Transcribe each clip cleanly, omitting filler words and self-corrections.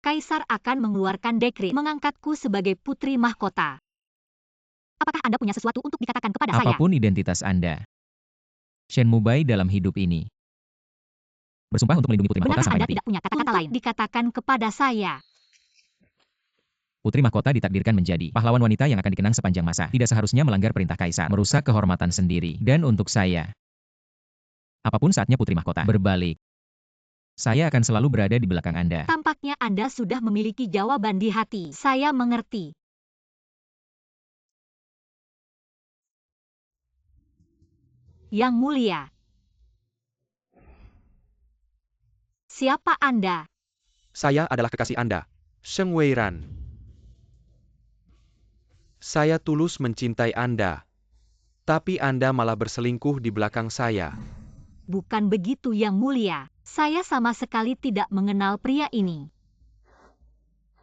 Kaisar akan mengeluarkan dekret mengangkatku sebagai putri mahkota. Apakah Anda punya sesuatu untuk dikatakan kepada saya? Apapun identitas Anda, Shen Mubai dalam hidup ini bersumpah untuk melindungi Putri Mahkota Benarkah sampai Anda mati. tidak punya kata-kata lain dikatakan kepada saya? Putri Mahkota ditakdirkan menjadi pahlawan wanita yang akan dikenang sepanjang masa. Tidak seharusnya melanggar perintah Kaisar, merusak kehormatan sendiri. Dan untuk saya, apapun saatnya Putri Mahkota berbalik, saya akan selalu berada di belakang Anda. Tampaknya Anda sudah memiliki jawaban di hati. Saya mengerti. Yang mulia. Siapa Anda? Saya adalah kekasih Anda, Sheng Weiran. Saya tulus mencintai Anda. Tapi Anda malah berselingkuh di belakang saya. Bukan begitu Yang Mulia. Saya sama sekali tidak mengenal pria ini.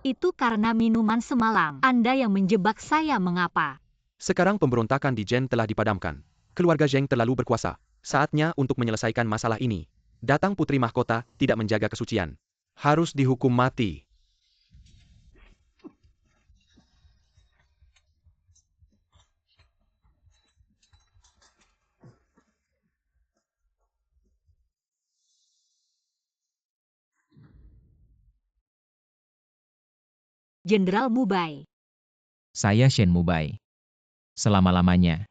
Itu karena minuman semalam. Anda yang menjebak saya mengapa? Sekarang pemberontakan di Zhen telah dipadamkan. Keluarga Zheng terlalu berkuasa. Saatnya untuk menyelesaikan masalah ini. Datang Putri Mahkota tidak menjaga kesucian. Harus dihukum mati. Jenderal Mubai. Saya Shen Mubai. Selama-lamanya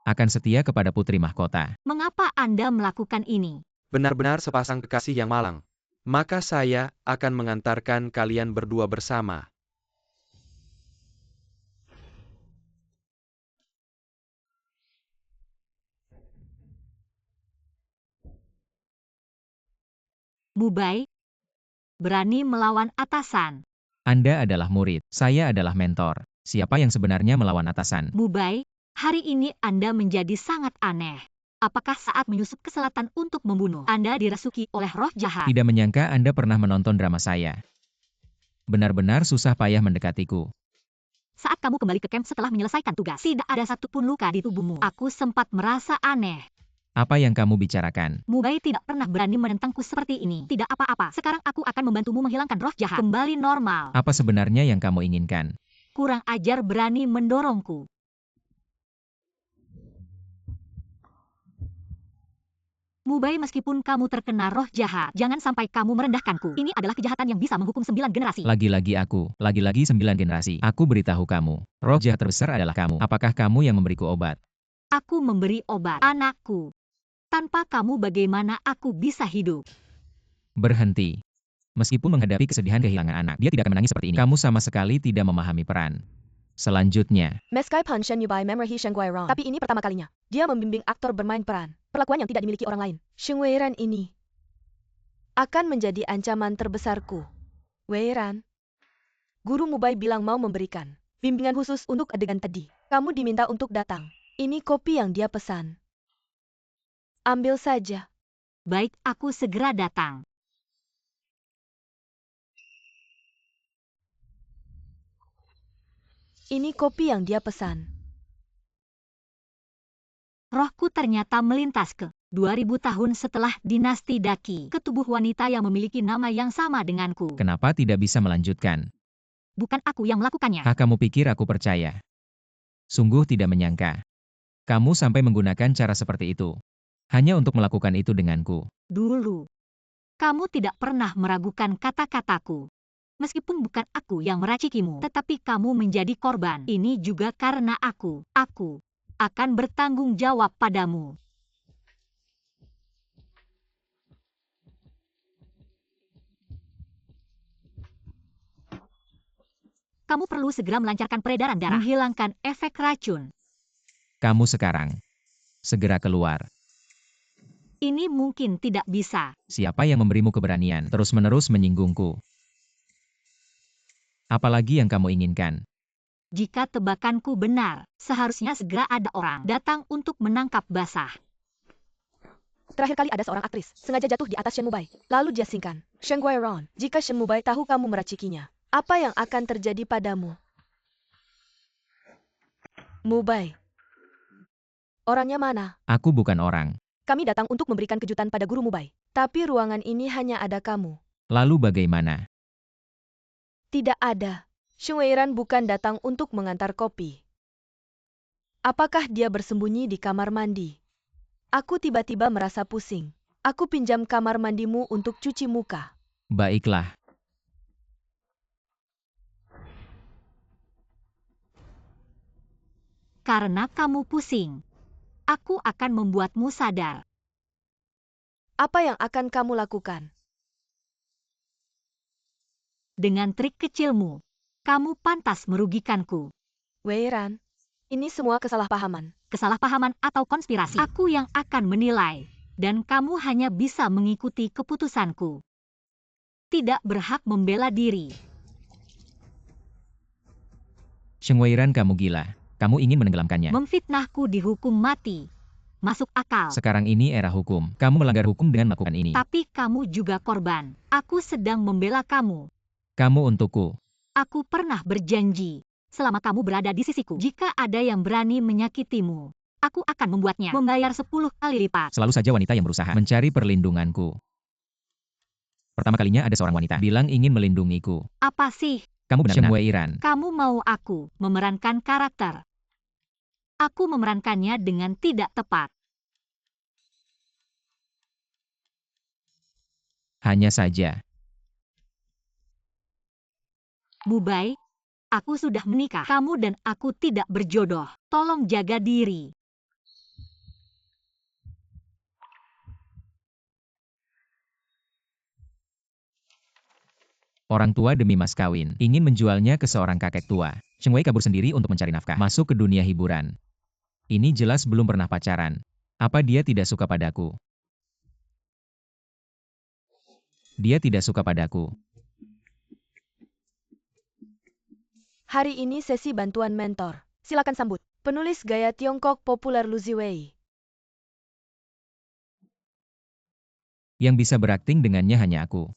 akan setia kepada Putri Mahkota. Mengapa Anda melakukan ini? Benar-benar sepasang kekasih yang malang. Maka saya akan mengantarkan kalian berdua bersama. Mubai, berani melawan atasan. Anda adalah murid, saya adalah mentor. Siapa yang sebenarnya melawan atasan? Mubai, hari ini Anda menjadi sangat aneh. Apakah saat menyusup ke selatan untuk membunuh, Anda dirasuki oleh roh jahat? Tidak menyangka Anda pernah menonton drama saya. Benar-benar susah payah mendekatiku. Saat kamu kembali ke camp setelah menyelesaikan tugas, tidak ada satupun luka di tubuhmu. Aku sempat merasa aneh. Apa yang kamu bicarakan? Mubai tidak pernah berani menentangku seperti ini. Tidak apa-apa, sekarang aku akan membantumu menghilangkan roh jahat. Kembali normal. Apa sebenarnya yang kamu inginkan? Kurang ajar berani mendorongku. Mubai, meskipun kamu terkena roh jahat, jangan sampai kamu merendahkanku. Ini adalah kejahatan yang bisa menghukum 9 generasi. Lagi-lagi 9 generasi. Aku beritahu kamu, roh jahat terbesar adalah kamu. Apakah kamu yang memberiku obat? Aku memberi obat, anakku. Tanpa kamu bagaimana aku bisa hidup? Berhenti. Meskipun menghadapi kesedihan kehilangan anak, dia tidak akan menangis seperti ini. Kamu sama sekali tidak memahami peran. Selanjutnya, Meskai Pan Shen Yubai Memory Sheng Guiron. Tapi ini pertama kalinya. Dia membimbing aktor bermain peran. Perlakuan yang tidak dimiliki orang lain. Sheng Weiran ini akan menjadi ancaman terbesarku. Weiran, Guru Mubai bilang mau memberikan bimbingan khusus untuk adegan tadi. Kamu diminta untuk datang. Ini kopi yang dia pesan. Ambil saja. Baik, aku segera datang. Ini kopi yang dia pesan. Rohku ternyata melintas ke 2000 tahun setelah dinasti Daki, ke tubuh wanita yang memiliki nama yang sama denganku. kenapa tidak bisa melanjutkan? Bukan aku yang melakukannya. Kamu pikir aku percaya? Sungguh tidak menyangka. Kamu sampai menggunakan cara seperti itu. Hanya untuk melakukan itu denganku. Dulu, kamu tidak pernah meragukan kata-kataku. Meskipun bukan aku yang meracikimu, tetapi kamu menjadi korban. Ini juga karena aku akan bertanggung jawab padamu. Kamu perlu segera melancarkan peredaran darah, menghilangkan efek racun. Kamu sekarang segera keluar. Ini mungkin tidak bisa. Siapa yang memberimu keberanian terus-menerus menyinggungku? Apalagi yang kamu inginkan? Jika tebakanku benar, seharusnya segera ada orang datang untuk menangkap basah. Terakhir kali ada seorang aktris sengaja jatuh di atas Shen Mubai. Lalu dia singkan. Sheng Guiron, jika Shen Mubai tahu kamu meracikinya, apa yang akan terjadi padamu? Mubai. Orangnya mana? Aku bukan orang. Kami datang untuk memberikan kejutan pada Guru Mubai. Tapi ruangan ini hanya ada kamu. Lalu bagaimana? Tidak ada. Sheng Weiran bukan datang untuk mengantar kopi. Apakah dia bersembunyi di kamar mandi? Aku tiba-tiba merasa pusing. Aku pinjam kamar mandimu untuk cuci muka. Baiklah. Karena kamu pusing, aku akan membuatmu sadar. Apa yang akan kamu lakukan? Dengan trik kecilmu, kamu pantas merugikanku. Weiran, ini semua kesalahpahaman. Kesalahpahaman atau konspirasi, aku yang akan menilai, dan kamu hanya bisa mengikuti keputusanku. Tidak berhak membela diri. Sheng Weiran, kamu gila. Kamu ingin menenggelamkannya. Memfitnahku dihukum mati. Masuk akal. Sekarang ini era hukum. Kamu melanggar hukum dengan melakukan ini. Tapi kamu juga korban. Aku sedang membela kamu. Kamu untukku. Aku pernah berjanji, selama kamu berada di sisiku, jika ada yang berani menyakitimu, aku akan membuatnya membayar 10 kali lipat. Selalu saja wanita yang berusaha mencari perlindunganku. Pertama kalinya ada seorang wanita bilang ingin melindungiku. Apa sih? Kamu benar-benar. Sheng Weiran. Kamu mau aku memerankan karakter? Aku memerankannya dengan tidak tepat. Hanya saja. Mubai, aku sudah menikah. Kamu dan aku tidak berjodoh. Tolong jaga diri. Orang tua demi mas kawin ingin menjualnya ke seorang kakek tua. Sheng Wei kabur sendiri untuk mencari nafkah. Masuk ke dunia hiburan. Ini jelas belum pernah pacaran. Apa dia tidak suka padaku? Dia tidak suka padaku. Hari ini sesi bantuan mentor. Silakan sambut. Penulis gaya Tiongkok populer Lu Ziwei. Yang bisa berakting dengannya hanya aku.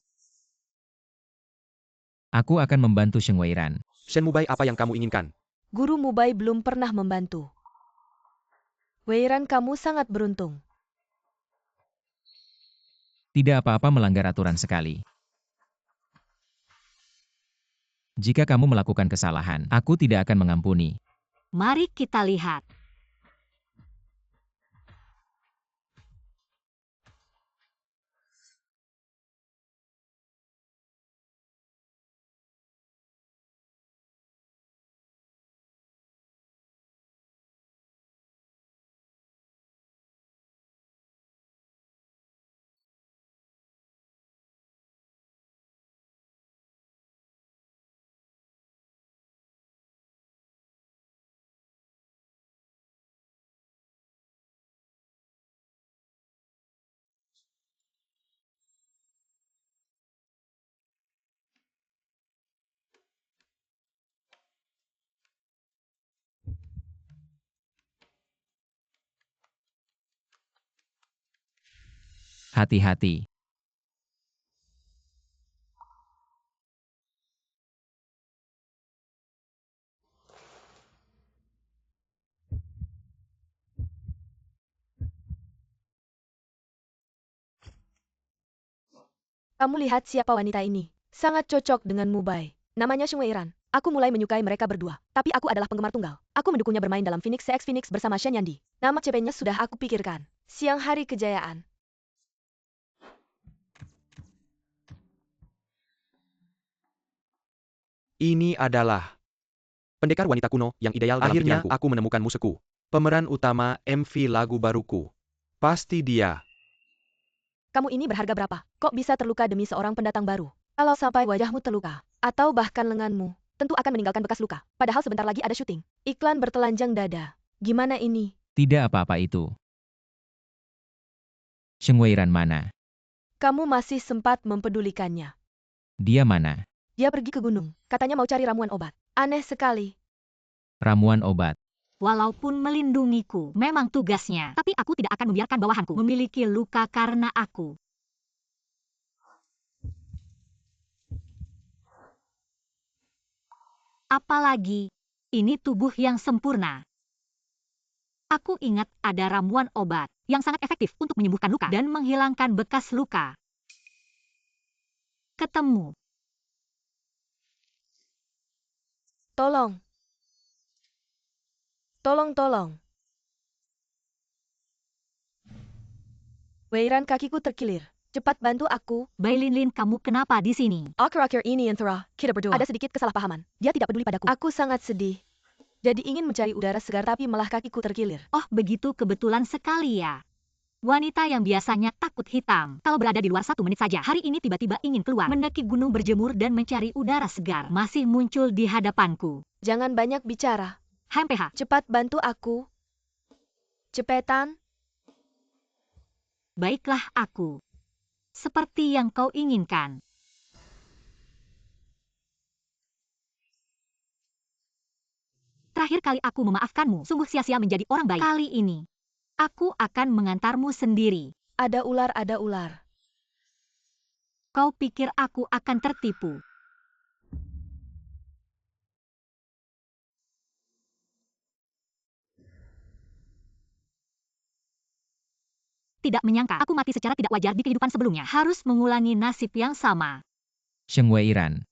Aku akan membantu Sheng Weiran. Shen Mubai, apa yang kamu inginkan? Guru Mubai belum pernah membantu. Weiran, kamu sangat beruntung. Tidak apa-apa melanggar aturan sekali. Jika kamu melakukan kesalahan, aku tidak akan mengampuni. Mari kita lihat. Hati-hati. Kamu lihat siapa wanita ini? Sangat cocok dengan Mubai. Namanya Sheng Weiran. Aku mulai menyukai mereka berdua. Tapi aku adalah penggemar tunggal. Aku mendukungnya bermain dalam Phoenix CX Phoenix bersama Shen Yandi. Nama CP-nya sudah aku pikirkan. Siang Hari Kejayaan. Ini adalah pendekar wanita kuno yang ideal dalam Akhirnya pikiranku. aku menemukan musuhku. Pemeran utama MV lagu baruku. Pasti dia. Kamu ini berharga berapa? Kok bisa terluka demi seorang pendatang baru? Kalau sampai wajahmu terluka, atau bahkan lenganmu, tentu akan meninggalkan bekas luka. Padahal sebentar lagi ada syuting. Iklan bertelanjang dada. Gimana ini? Tidak apa-apa itu. Sheng Weiran mana? Kamu masih sempat mempedulikannya. Dia mana? Dia pergi ke gunung. Katanya mau cari ramuan obat. Aneh sekali. Ramuan obat. Walaupun melindungiku memang tugasnya, tapi aku tidak akan membiarkan bawahanku memiliki luka karena aku. Apalagi, ini tubuh yang sempurna. Aku ingat ada ramuan obat yang sangat efektif untuk menyembuhkan luka dan menghilangkan bekas luka. Ketemu. Tolong. Tolong. Weiran, kakiku terkilir. Cepat bantu aku. Bai Linlin, kamu kenapa di sini? Akhir-akhir ini antara kita berdua ada sedikit kesalahpahaman. Dia tidak peduli padaku. Aku sangat sedih. Jadi ingin mencari udara segar tapi malah kakiku terkilir. Oh, begitu kebetulan sekali ya. Wanita yang biasanya takut hitam, kalau berada di luar 1 menit saja, hari ini tiba-tiba ingin keluar, mendaki gunung berjemur dan mencari udara segar, masih muncul di hadapanku. Jangan banyak bicara. HMPH. Cepat bantu aku. Cepetan. Baiklah aku. Seperti yang kau inginkan. Terakhir kali aku memaafkanmu, sungguh sia-sia menjadi orang baik. Kali ini, aku akan mengantarmu sendiri. Ada ular. Kau pikir aku akan tertipu? Tidak menyangka aku mati secara tidak wajar di kehidupan sebelumnya. Harus mengulangi nasib yang sama. Sheng Weiran,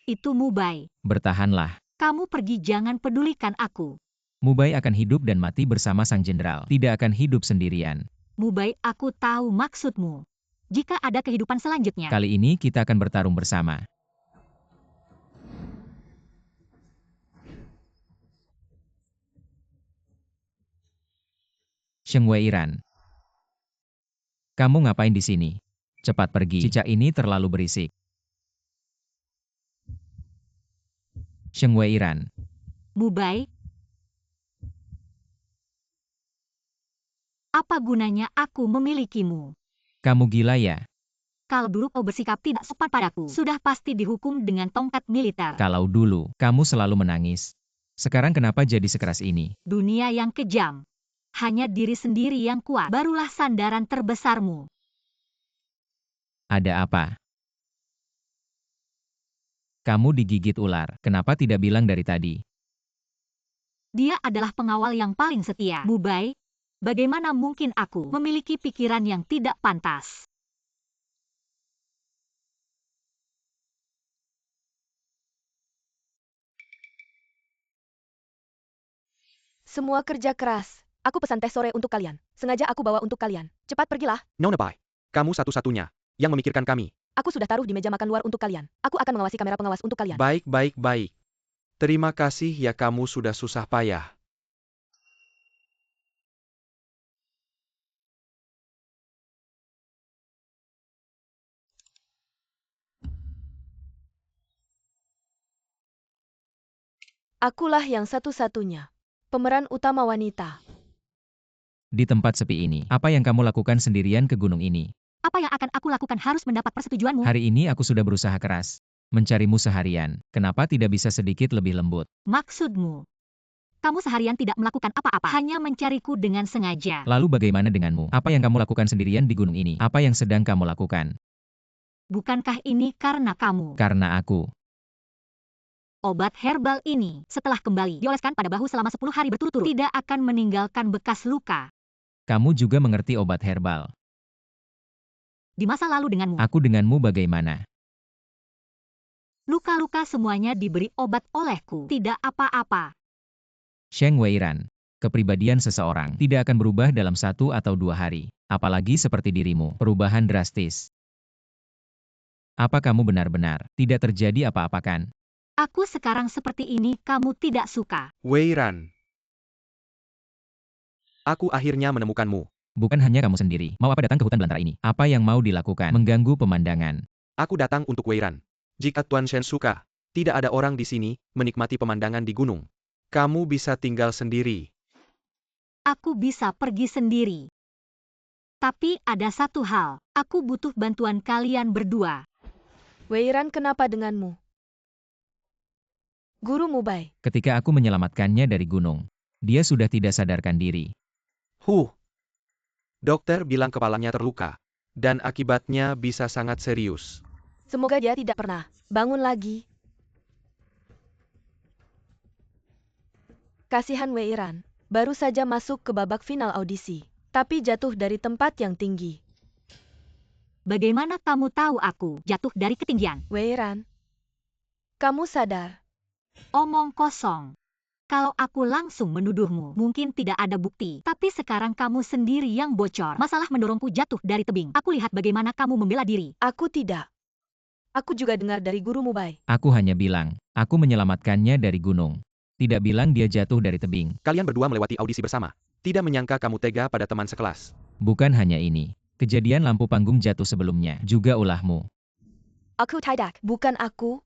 Itu Mubai. bertahanlah. Kamu pergi, jangan pedulikan aku. Mubai akan hidup dan mati bersama sang jenderal. Tidak akan hidup sendirian. Mubai, aku tahu maksudmu. Jika ada kehidupan selanjutnya, Kali ini kita akan bertarung bersama. Sheng Weiran, kamu ngapain di sini? Cepat pergi. Cicak ini terlalu berisik. Sheng Weiran, Mubai, apa gunanya aku memilikimu? kamu gila ya? Kalau dulu kau bersikap tidak sopan padaku, sudah pasti dihukum dengan tongkat militer. Kalau dulu, kamu selalu menangis. Sekarang kenapa jadi sekeras ini? Dunia yang kejam. Hanya diri sendiri yang kuat, barulah sandaran terbesarmu. Ada apa? Kamu digigit ular. Kenapa tidak bilang dari tadi? Dia adalah pengawal yang paling setia. Mubai, bagaimana mungkin aku memiliki pikiran yang tidak pantas? Semua kerja keras. Aku pesan teh sore untuk kalian. Sengaja aku bawa untuk kalian. Cepat pergilah. Nona Bai, kamu satu-satunya yang memikirkan kami. Aku sudah taruh di meja makan luar untuk kalian. Aku akan mengawasi kamera pengawas untuk kalian. Baik. Terima kasih ya, kamu sudah susah payah. Akulah yang satu-satunya pemeran utama wanita. Di tempat sepi ini, apa yang kamu lakukan sendirian ke gunung ini? Apa yang akan aku lakukan harus mendapat persetujuanmu. Hari ini aku sudah berusaha keras. Mencarimu seharian. Kenapa tidak bisa sedikit lebih lembut? Maksudmu, kamu seharian tidak melakukan apa-apa, hanya mencariku dengan sengaja. Lalu bagaimana denganmu? Apa yang kamu lakukan sendirian di gunung ini? Apa yang sedang kamu lakukan? Bukankah ini karena kamu? Karena aku. Obat herbal ini, setelah kembali dioleskan pada bahu selama 10 hari berturut-turut, tidak akan meninggalkan bekas luka. Kamu juga mengerti obat herbal. Di masa lalu denganmu, Aku denganmu bagaimana? luka-luka semuanya diberi obat olehku. Tidak apa-apa. Sheng Weiran. Kepribadian seseorang tidak akan berubah dalam 1 atau 2 hari. Apalagi seperti dirimu, perubahan drastis. Apa kamu benar-benar tidak terjadi apa-apa kan? Aku sekarang seperti ini, kamu tidak suka. Weiran. Aku akhirnya menemukanmu. Bukan hanya kamu sendiri. Mau apa datang ke hutan belantara ini? Apa yang mau dilakukan? Mengganggu pemandangan. Aku datang untuk Weiran. Jika Tuan Shen suka, tidak ada orang di sini menikmati pemandangan di gunung. Kamu bisa tinggal sendiri. Aku bisa pergi sendiri. Tapi ada satu hal, aku butuh bantuan kalian berdua. Weiran, kenapa denganmu? Guru Mubai. Ketika aku menyelamatkannya dari gunung, dia sudah tidak sadarkan diri. Dokter bilang kepalanya terluka, dan akibatnya bisa sangat serius. Semoga dia tidak pernah bangun lagi. Kasihan Weiran, baru saja masuk ke babak final audisi, tapi jatuh dari tempat yang tinggi. Bagaimana kamu tahu aku jatuh dari ketinggian? Weiran, Kamu sadar? Omong kosong. Kalau aku langsung menuduhmu, mungkin tidak ada bukti. Tapi sekarang kamu sendiri yang bocor. Masalah mendorongku jatuh dari tebing. Aku lihat bagaimana kamu membela diri. Aku tidak. Aku juga dengar dari guru Mubai. Aku hanya bilang, aku menyelamatkannya dari gunung. Tidak bilang dia jatuh dari tebing. Kalian berdua melewati audisi bersama. Tidak menyangka kamu tega pada teman sekelas. Bukan hanya ini. Kejadian lampu panggung jatuh sebelumnya, juga ulahmu. Aku tidak. Bukan aku.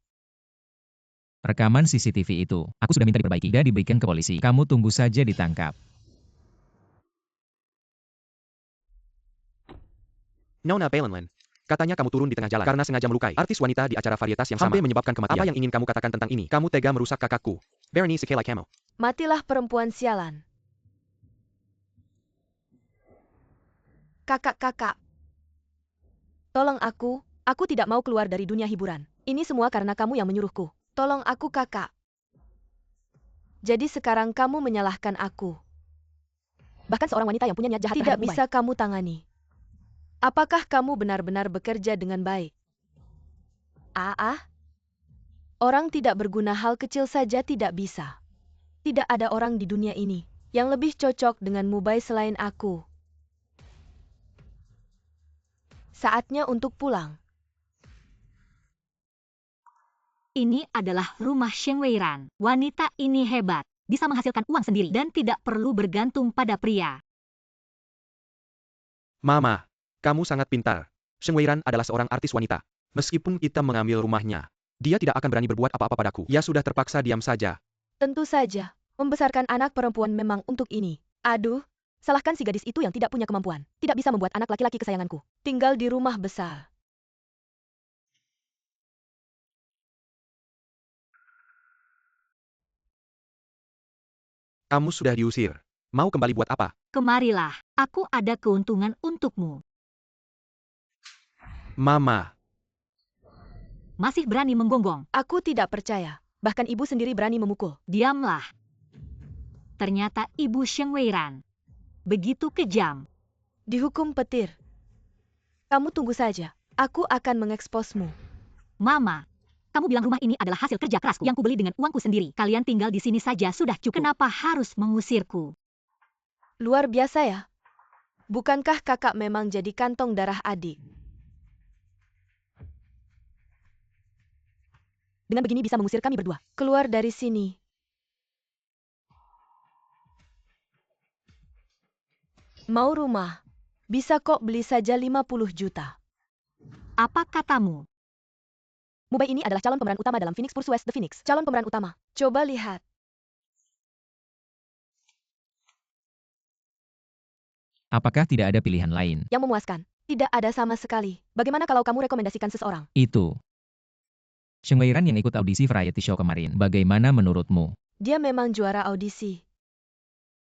Rekaman CCTV itu, aku sudah minta diperbaiki dan diberikan ke polisi. Kamu tunggu saja ditangkap. Nona Balenlin. Katanya kamu turun di tengah jalan karena sengaja melukai artis wanita di acara varietas yang sampai menyebabkan kematian. Apa yang ingin kamu katakan tentang ini? Kamu tega merusak kakakku. Berenice Kela Camo. Matilah perempuan sialan. Kakak-kakak. Tolong aku tidak mau keluar dari dunia hiburan. Ini semua karena kamu yang menyuruhku. Tolong aku kakak. Jadi sekarang kamu menyalahkan aku. Bahkan seorang wanita yang punya niat jahat Tidak terhadap bisa kamu tangani. Apakah kamu benar-benar bekerja dengan baik? Orang tidak berguna hal kecil saja tidak bisa. Tidak ada orang di dunia ini yang lebih cocok dengan Mubai selain aku. Saatnya untuk pulang. Ini adalah rumah Sheng Weiran. Wanita ini hebat, bisa menghasilkan uang sendiri dan tidak perlu bergantung pada pria. Mama, kamu sangat pintar. Sheng Weiran adalah seorang artis wanita. Meskipun kita mengambil rumahnya, dia tidak akan berani berbuat apa-apa padaku. Ya sudah terpaksa diam saja. Tentu saja, membesarkan anak perempuan memang untuk ini. Aduh, salahkan si gadis itu yang tidak punya kemampuan. Tidak bisa membuat anak laki-laki kesayanganku tinggal di rumah besar. Kamu sudah diusir. Mau kembali buat apa? Kemarilah, aku ada keuntungan untukmu. Mama, Masih berani menggonggong. Aku tidak percaya. Bahkan ibu sendiri berani memukul. Diamlah. Ternyata ibu Sheng Weiran begitu kejam. Dihukum petir. Kamu tunggu saja. Aku akan mengeksposmu. Mama, kamu bilang rumah ini adalah hasil kerja kerasku yang kubeli dengan uangku sendiri. Kalian tinggal di sini saja sudah cukup. Kenapa harus mengusirku? Luar biasa ya. Bukankah kakak memang jadi kantong darah adik? Dengan begini bisa mengusir kami berdua. Keluar dari sini. Mau rumah? Bisa kok beli saja 50 juta. Apa katamu? Mubai ini adalah calon pemeran utama dalam Phoenix Pursues The Phoenix. Calon pemeran utama. Coba lihat. Apakah tidak ada pilihan lain? Yang memuaskan. Tidak ada sama sekali. Bagaimana kalau kamu rekomendasikan seseorang? Itu. Sheng Weiran yang ikut audisi variety show kemarin. Bagaimana menurutmu? Dia memang juara audisi.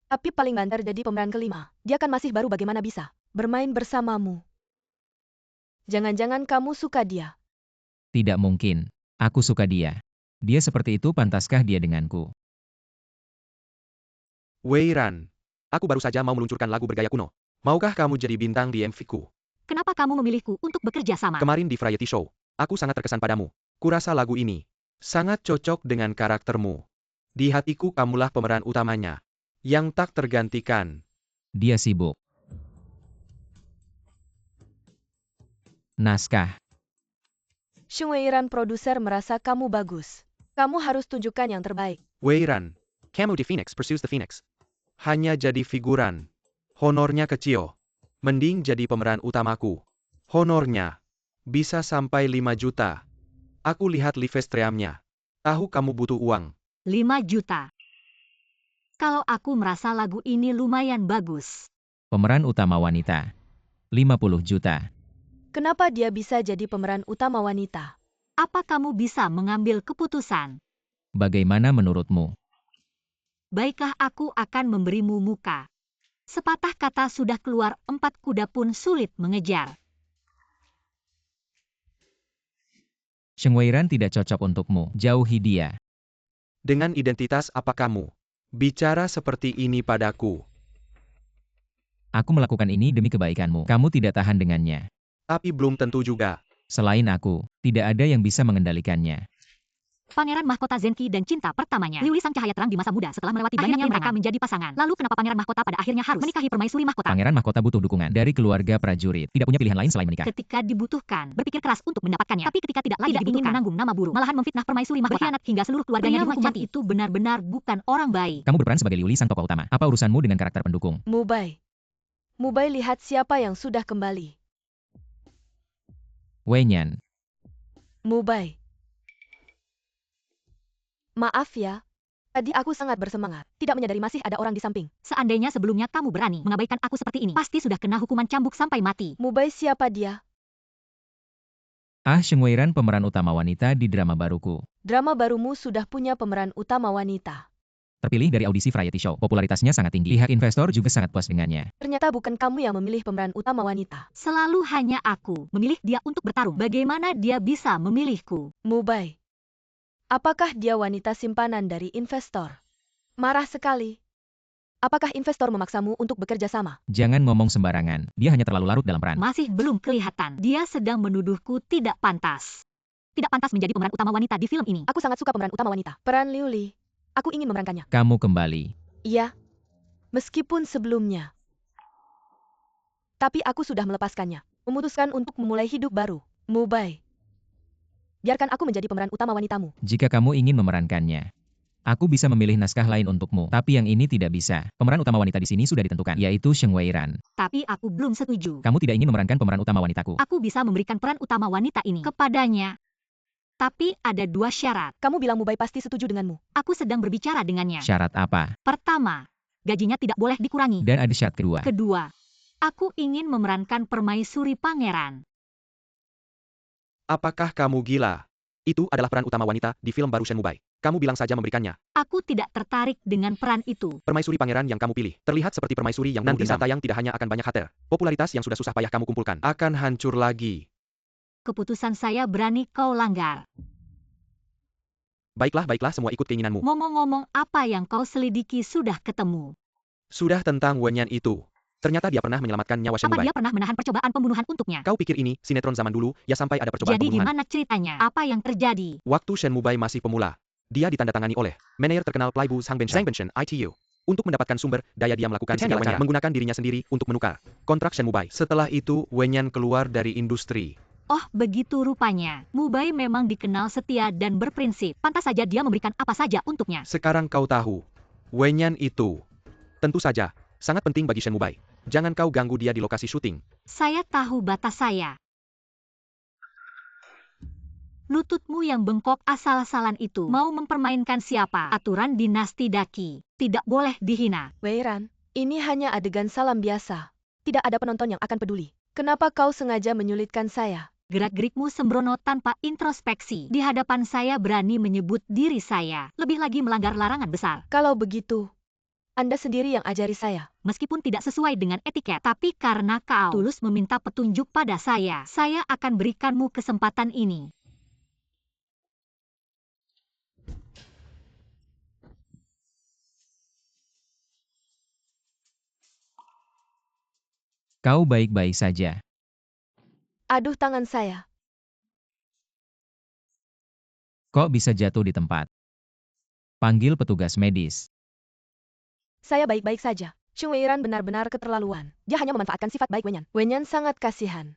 Tapi paling banter jadi pemeran kelima. Dia kan masih baru, bagaimana bisa bermain bersamamu? Jangan-jangan kamu suka dia? Tidak mungkin. Aku suka dia. Dia seperti itu, pantaskah dia denganku? Weiran. Aku baru saja mau meluncurkan lagu bergaya kuno. Maukah kamu jadi bintang di MV-ku? Kenapa kamu memilihku untuk bekerja sama? Kemarin di variety show, aku sangat terkesan padamu. Kurasa lagu ini sangat cocok dengan karaktermu. Di hatiku kamulah pemeran utamanya, yang tak tergantikan. Dia sibuk. Naskah. Sheng Weiran produser merasa kamu bagus. Kamu harus tunjukkan yang terbaik. Weiran, Camo di Phoenix Pursues the Phoenix. Hanya jadi figuran. Honornya kecil. Mending jadi pemeran utamaku. Honornya bisa sampai 5 juta. Aku lihat livestreamnya. Tahu kamu butuh uang. 5 juta. Kalau aku merasa lagu ini lumayan bagus. Pemeran utama wanita. 50 juta. Kenapa dia bisa jadi pemeran utama wanita? Apa kamu bisa mengambil keputusan? Bagaimana menurutmu? Baiklah, aku akan memberimu muka. Sepatah kata sudah keluar, 4 kuda pun sulit mengejar. Sheng Weiran tidak cocok untukmu. Jauhi dia. Dengan identitas apa kamu bicara seperti ini padaku? Aku melakukan ini demi kebaikanmu. Kamu tidak tahan dengannya. Tapi belum tentu juga. Selain aku, tidak ada yang bisa mengendalikannya. Pangeran Mahkota Zenki dan cinta pertamanya. Liuli sang cahaya terang di masa muda setelah melewati banyaknya mereka menjadi pasangan. Lalu kenapa Pangeran Mahkota pada akhirnya harus menikahi permaisuri mahkota? Pangeran Mahkota butuh dukungan dari keluarga prajurit. Tidak punya pilihan lain selain menikah. Ketika dibutuhkan, berpikir keras untuk mendapatkannya. Tapi ketika tidak lagi ingin menanggung nama buruk, malahan memfitnah permaisuri mahkota. Berkhianat hingga seluruh keluarganya dihukum mati. Itu benar-benar bukan orang baik. Kamu berperan sebagai Liuli sang tokoh utama. Apa urusanmu dengan karakter pendukung? Mubai. Mubai, lihat siapa yang sudah kembali. Wenyan. Mubai. Maaf ya. Tadi aku sangat bersemangat. Tidak menyadari masih ada orang di samping. Seandainya sebelumnya kamu berani mengabaikan aku seperti ini, pasti sudah kena hukuman cambuk sampai mati. Mubai, siapa dia? Ah Sheng Weiran, pemeran utama wanita di drama baruku. Drama barumu sudah punya pemeran utama wanita. Terpilih dari audisi variety show. Popularitasnya sangat tinggi. Pihak investor juga sangat puas dengannya. Ternyata bukan kamu yang memilih pemeran utama wanita. Selalu hanya aku memilih dia untuk bertarung. Bagaimana dia bisa memilihku? Mubai. Apakah dia wanita simpanan dari investor? Marah sekali. Apakah investor memaksamu untuk bekerja sama? Jangan ngomong sembarangan. Dia hanya terlalu larut dalam peran. Masih belum kelihatan. Dia sedang menuduhku tidak pantas. Tidak pantas menjadi pemeran utama wanita di film ini. Aku sangat suka pemeran utama wanita. Peran Liuli. Aku ingin memerankannya. Kamu kembali. Iya. Meskipun sebelumnya. Tapi aku sudah melepaskannya. Memutuskan untuk memulai hidup baru. Mubai. Biarkan aku menjadi pemeran utama wanitamu. Jika kamu ingin memerankannya, aku bisa memilih naskah lain untukmu. Tapi yang ini tidak bisa. Pemeran utama wanita di sini sudah ditentukan, yaitu Sheng Weiran. Tapi aku belum setuju. Kamu tidak ingin memerankan pemeran utama wanitaku. Aku bisa memberikan peran utama wanita ini kepadanya. Tapi ada dua syarat. Kamu bilang Mubai pasti setuju denganmu. Aku sedang berbicara dengannya. Syarat apa? Pertama, gajinya tidak boleh dikurangi. Dan ada syarat kedua. Kedua, aku ingin memerankan permaisuri pangeran. Apakah kamu gila? Itu adalah peran utama wanita di film baru Shen Mubai. Kamu bilang saja memberikannya. Aku tidak tertarik dengan peran itu. Permaisuri pangeran yang kamu pilih terlihat seperti permaisuri yang nanti saat tayang tidak hanya akan banyak hater. Popularitas yang sudah susah payah kamu kumpulkan akan hancur lagi. Keputusan saya berani kau langgar. Baiklah, semua ikut keinginanmu. Ngomong-ngomong, apa yang kau selidiki sudah ketemu? Sudah tentang Wenyan itu. Ternyata dia pernah menyelamatkan nyawa Shen Apa Mubai. dia pernah menahan percobaan pembunuhan untuknya? Kau pikir ini sinetron zaman dulu, ya sampai ada percobaan Jadi pembunuhan. gimana ceritanya? Apa yang terjadi? Waktu Shen Mubai masih pemula, dia ditandatangani oleh manajer terkenal Playbu Zhang Benshan ITU. Untuk mendapatkan sumber daya dia melakukan segala cara menggunakan dirinya sendiri untuk menukar kontrak Shen Mubai. Setelah itu Wenyan keluar dari industri. Oh, begitu rupanya. Mubai memang dikenal setia dan berprinsip. Pantas saja dia memberikan apa saja untuknya. Sekarang kau tahu, Wenyan itu tentu saja sangat penting bagi Shen Mubai. Jangan kau ganggu dia di lokasi syuting. Saya tahu batas saya. Lututmu yang bengkok asal-asalan itu mau mempermainkan siapa? Aturan dinasti Daki. Tidak boleh dihina. Weiran, ini hanya adegan salam biasa. Tidak ada penonton yang akan peduli. Kenapa kau sengaja menyulitkan saya? Gerak-gerikmu sembrono tanpa introspeksi. Di hadapan saya berani menyebut diri saya. Lebih lagi melanggar larangan besar. Kalau begitu, Anda sendiri yang ajari saya. Meskipun tidak sesuai dengan etiket, tapi karena kau tulus meminta petunjuk pada saya akan berikanmu kesempatan ini. Kau baik-baik saja. Aduh tangan saya. Kok bisa jatuh di tempat? Panggil petugas medis. Saya baik-baik saja. Sheng Weiran benar-benar keterlaluan. Dia hanya memanfaatkan sifat baik Wenyan. Wenyan sangat kasihan.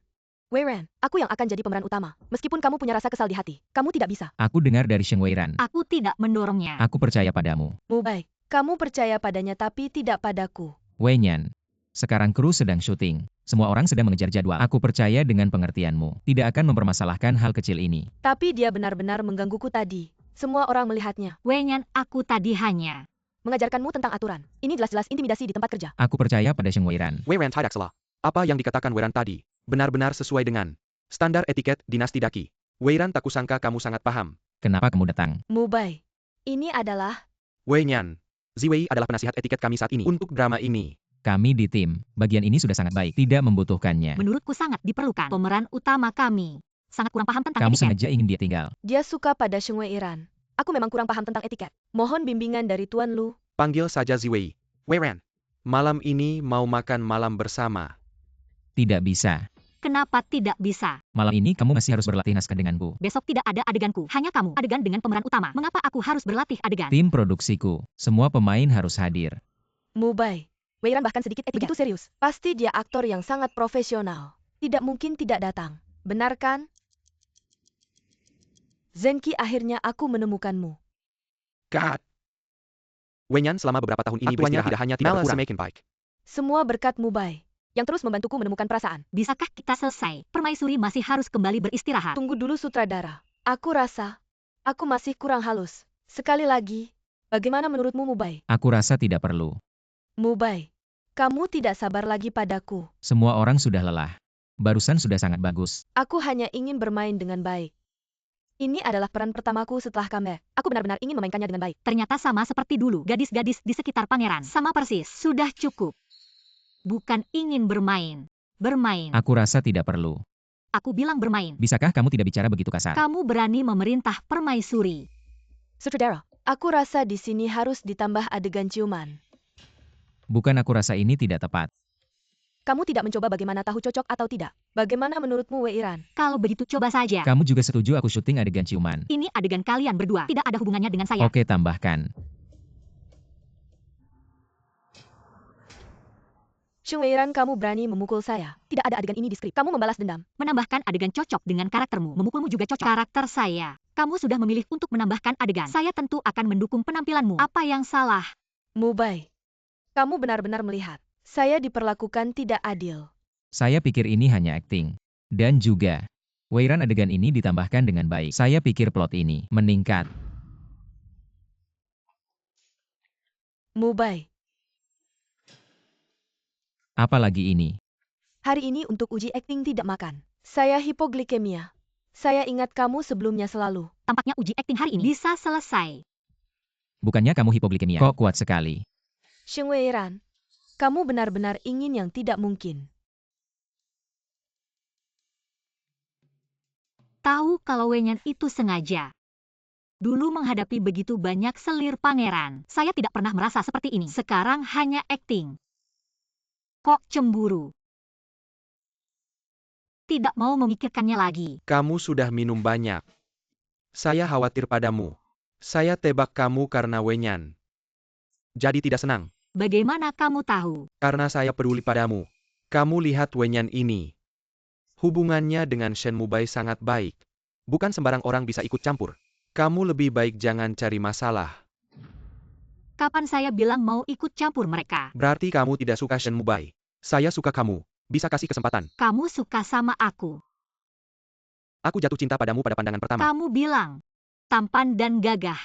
Weiran, aku yang akan jadi pemeran utama. Meskipun kamu punya rasa kesal di hati, kamu tidak bisa. Aku dengar dari Sheng Weiran. Aku tidak mendorongnya. Aku percaya padamu. Mubai, kamu percaya padanya tapi tidak padaku. Wenyan. Sekarang kru sedang syuting. Semua orang sedang mengejar jadwal. Aku percaya dengan pengertianmu. Tidak akan mempermasalahkan hal kecil ini. Tapi dia benar-benar menggangguku tadi. Semua orang melihatnya. Wenyan, aku tadi hanya mengajarkanmu tentang aturan. Ini jelas-jelas intimidasi di tempat kerja. Aku percaya pada Sheng Weiran. Weiran tidak salah. Apa yang dikatakan Weiran tadi benar-benar sesuai dengan standar etiket dinasti Daki. Weiran, tak kusangka kamu sangat paham. Kenapa kamu datang? Mubai, ini adalah Wenyan. Ziwei adalah penasihat etiket kami saat ini untuk drama ini. Kami di tim. Bagian ini sudah sangat baik. Tidak membutuhkannya. menurutku sangat diperlukan. Pemeran utama kami sangat kurang paham tentang Kamu etiket. sengaja ingin dia tinggal. dia suka pada Sheng Weiran. Aku memang kurang paham tentang etiket. Mohon bimbingan dari Tuan Lu. Panggil saja Ziwei. Weiran, malam ini mau makan malam bersama. Tidak bisa. Kenapa tidak bisa? Malam ini kamu masih harus berlatih naskah denganku. Besok tidak ada adeganku, hanya kamu, adegan dengan pemeran utama. Mengapa aku harus berlatih adegan? Tim produksiku, semua pemain harus hadir. Mubai. Weiran bahkan sedikit begitu serius. Pasti dia aktor yang sangat profesional. Tidak mungkin tidak datang. Benar kan? Zenki, akhirnya aku menemukanmu. Cut. Wenyan selama beberapa tahun ini Aktuanya tidak hanya tidak berkurang. semakin baik. Semua berkat Mubai, yang terus membantuku menemukan perasaan. Bisakah kita selesai? Permaisuri masih harus kembali beristirahat. Tunggu dulu sutradara. Aku rasa, aku masih kurang halus. Sekali lagi, bagaimana menurutmu Mubai? Aku rasa tidak perlu. Mubai, kamu tidak sabar lagi padaku. Semua orang sudah lelah. Barusan sudah sangat bagus. Aku hanya ingin bermain dengan baik. Ini adalah peran pertamaku setelah comeback. Aku benar-benar ingin memainkannya dengan baik. Ternyata sama seperti dulu, gadis-gadis di sekitar pangeran. Sama persis, sudah cukup. Bukan ingin bermain. Bermain. Aku rasa tidak perlu. Aku bilang bermain. Bisakah kamu tidak bicara begitu kasar? Kamu berani memerintah permaisuri. Sutradara, aku rasa di sini harus ditambah adegan ciuman. Bukan, aku rasa ini tidak tepat. Kamu tidak mencoba bagaimana tahu cocok atau tidak. Bagaimana menurutmu Weiran? Kalau begitu coba saja. Kamu juga setuju aku syuting adegan ciuman? Ini adegan kalian berdua, tidak ada hubungannya dengan saya. Oke, tambahkan. Sheng Weiran, kamu berani memukul saya. Tidak ada adegan ini di skrip. Kamu membalas dendam. Menambahkan adegan cocok dengan karaktermu. Memukulmu juga cocok. Karakter saya. Kamu sudah memilih untuk menambahkan adegan. Saya tentu akan mendukung penampilanmu. Apa yang salah? Mubai, kamu benar-benar melihat. Saya diperlakukan tidak adil. Saya pikir ini hanya akting. Dan juga, Weiran adegan ini ditambahkan dengan baik. Saya pikir plot ini meningkat. Mubai, Apalagi ini. hari ini untuk uji akting tidak makan. Saya hipoglikemia. Saya ingat kamu sebelumnya selalu. Tampaknya uji akting hari ini bisa selesai. Bukannya kamu hipoglikemia? Kok kuat sekali? Sheng Weiran, kamu benar-benar ingin yang tidak mungkin. Tahu kalau Wenyan itu sengaja. Dulu menghadapi begitu banyak selir pangeran, saya tidak pernah merasa seperti ini. Sekarang hanya akting. Kok cemburu? Tidak mau memikirkannya lagi. Kamu sudah minum banyak. Saya khawatir padamu. Saya tebak kamu karena Wenyan. Jadi tidak senang. Bagaimana kamu tahu? Karena saya peduli padamu. Kamu lihat Wenyan ini. Hubungannya dengan Shen Mubai sangat baik. Bukan sembarang orang bisa ikut campur. Kamu lebih baik jangan cari masalah. Kapan saya bilang mau ikut campur mereka? Berarti kamu tidak suka Shen Mubai. Saya suka kamu. Bisa kasih kesempatan. Kamu suka sama aku. Aku jatuh cinta padamu pada pandangan pertama. Kamu bilang tampan dan gagah.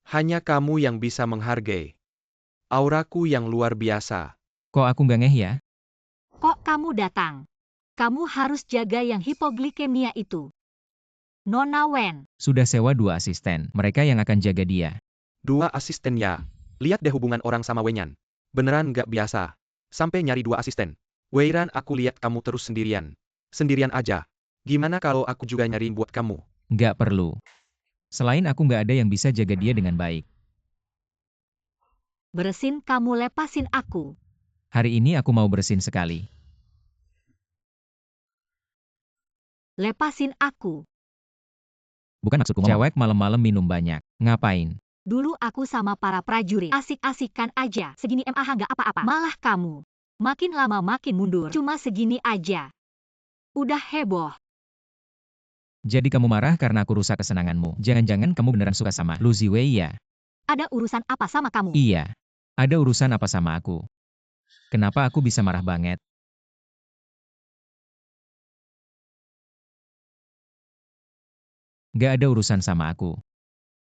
Hanya kamu yang bisa menghargai. Auraku yang luar biasa. Kok aku nggak ngeh ya? Kok kamu datang? Kamu harus jaga yang hipoglikemia itu. Nona Wen. Sudah sewa 2 asisten. Mereka yang akan jaga dia. 2 asisten ya. Lihat deh hubungan orang sama Wenyan. Beneran nggak biasa. Sampai nyari 2 asisten. Weiran, aku lihat kamu terus sendirian. Sendirian aja. Gimana kalau aku juga nyariin buat kamu? Nggak perlu. Selain aku nggak ada yang bisa jaga dia dengan baik. Bersin, kamu lepasin aku. Hari ini aku mau bersin sekali. Lepasin aku. Bukan maksudku ngomong. Cewek malam-malam minum banyak. Ngapain? Dulu aku sama para prajurit asik-asikan aja. Segini mah nggak apa-apa. Malah kamu. Makin lama makin mundur. Cuma segini aja. Udah heboh. Jadi kamu marah karena aku rusak kesenanganmu. Jangan-jangan kamu beneran suka sama Lu Ziwei ya? Ada urusan apa sama kamu? Iya. Ada urusan apa sama aku? Kenapa aku bisa marah banget? Gak ada urusan sama aku.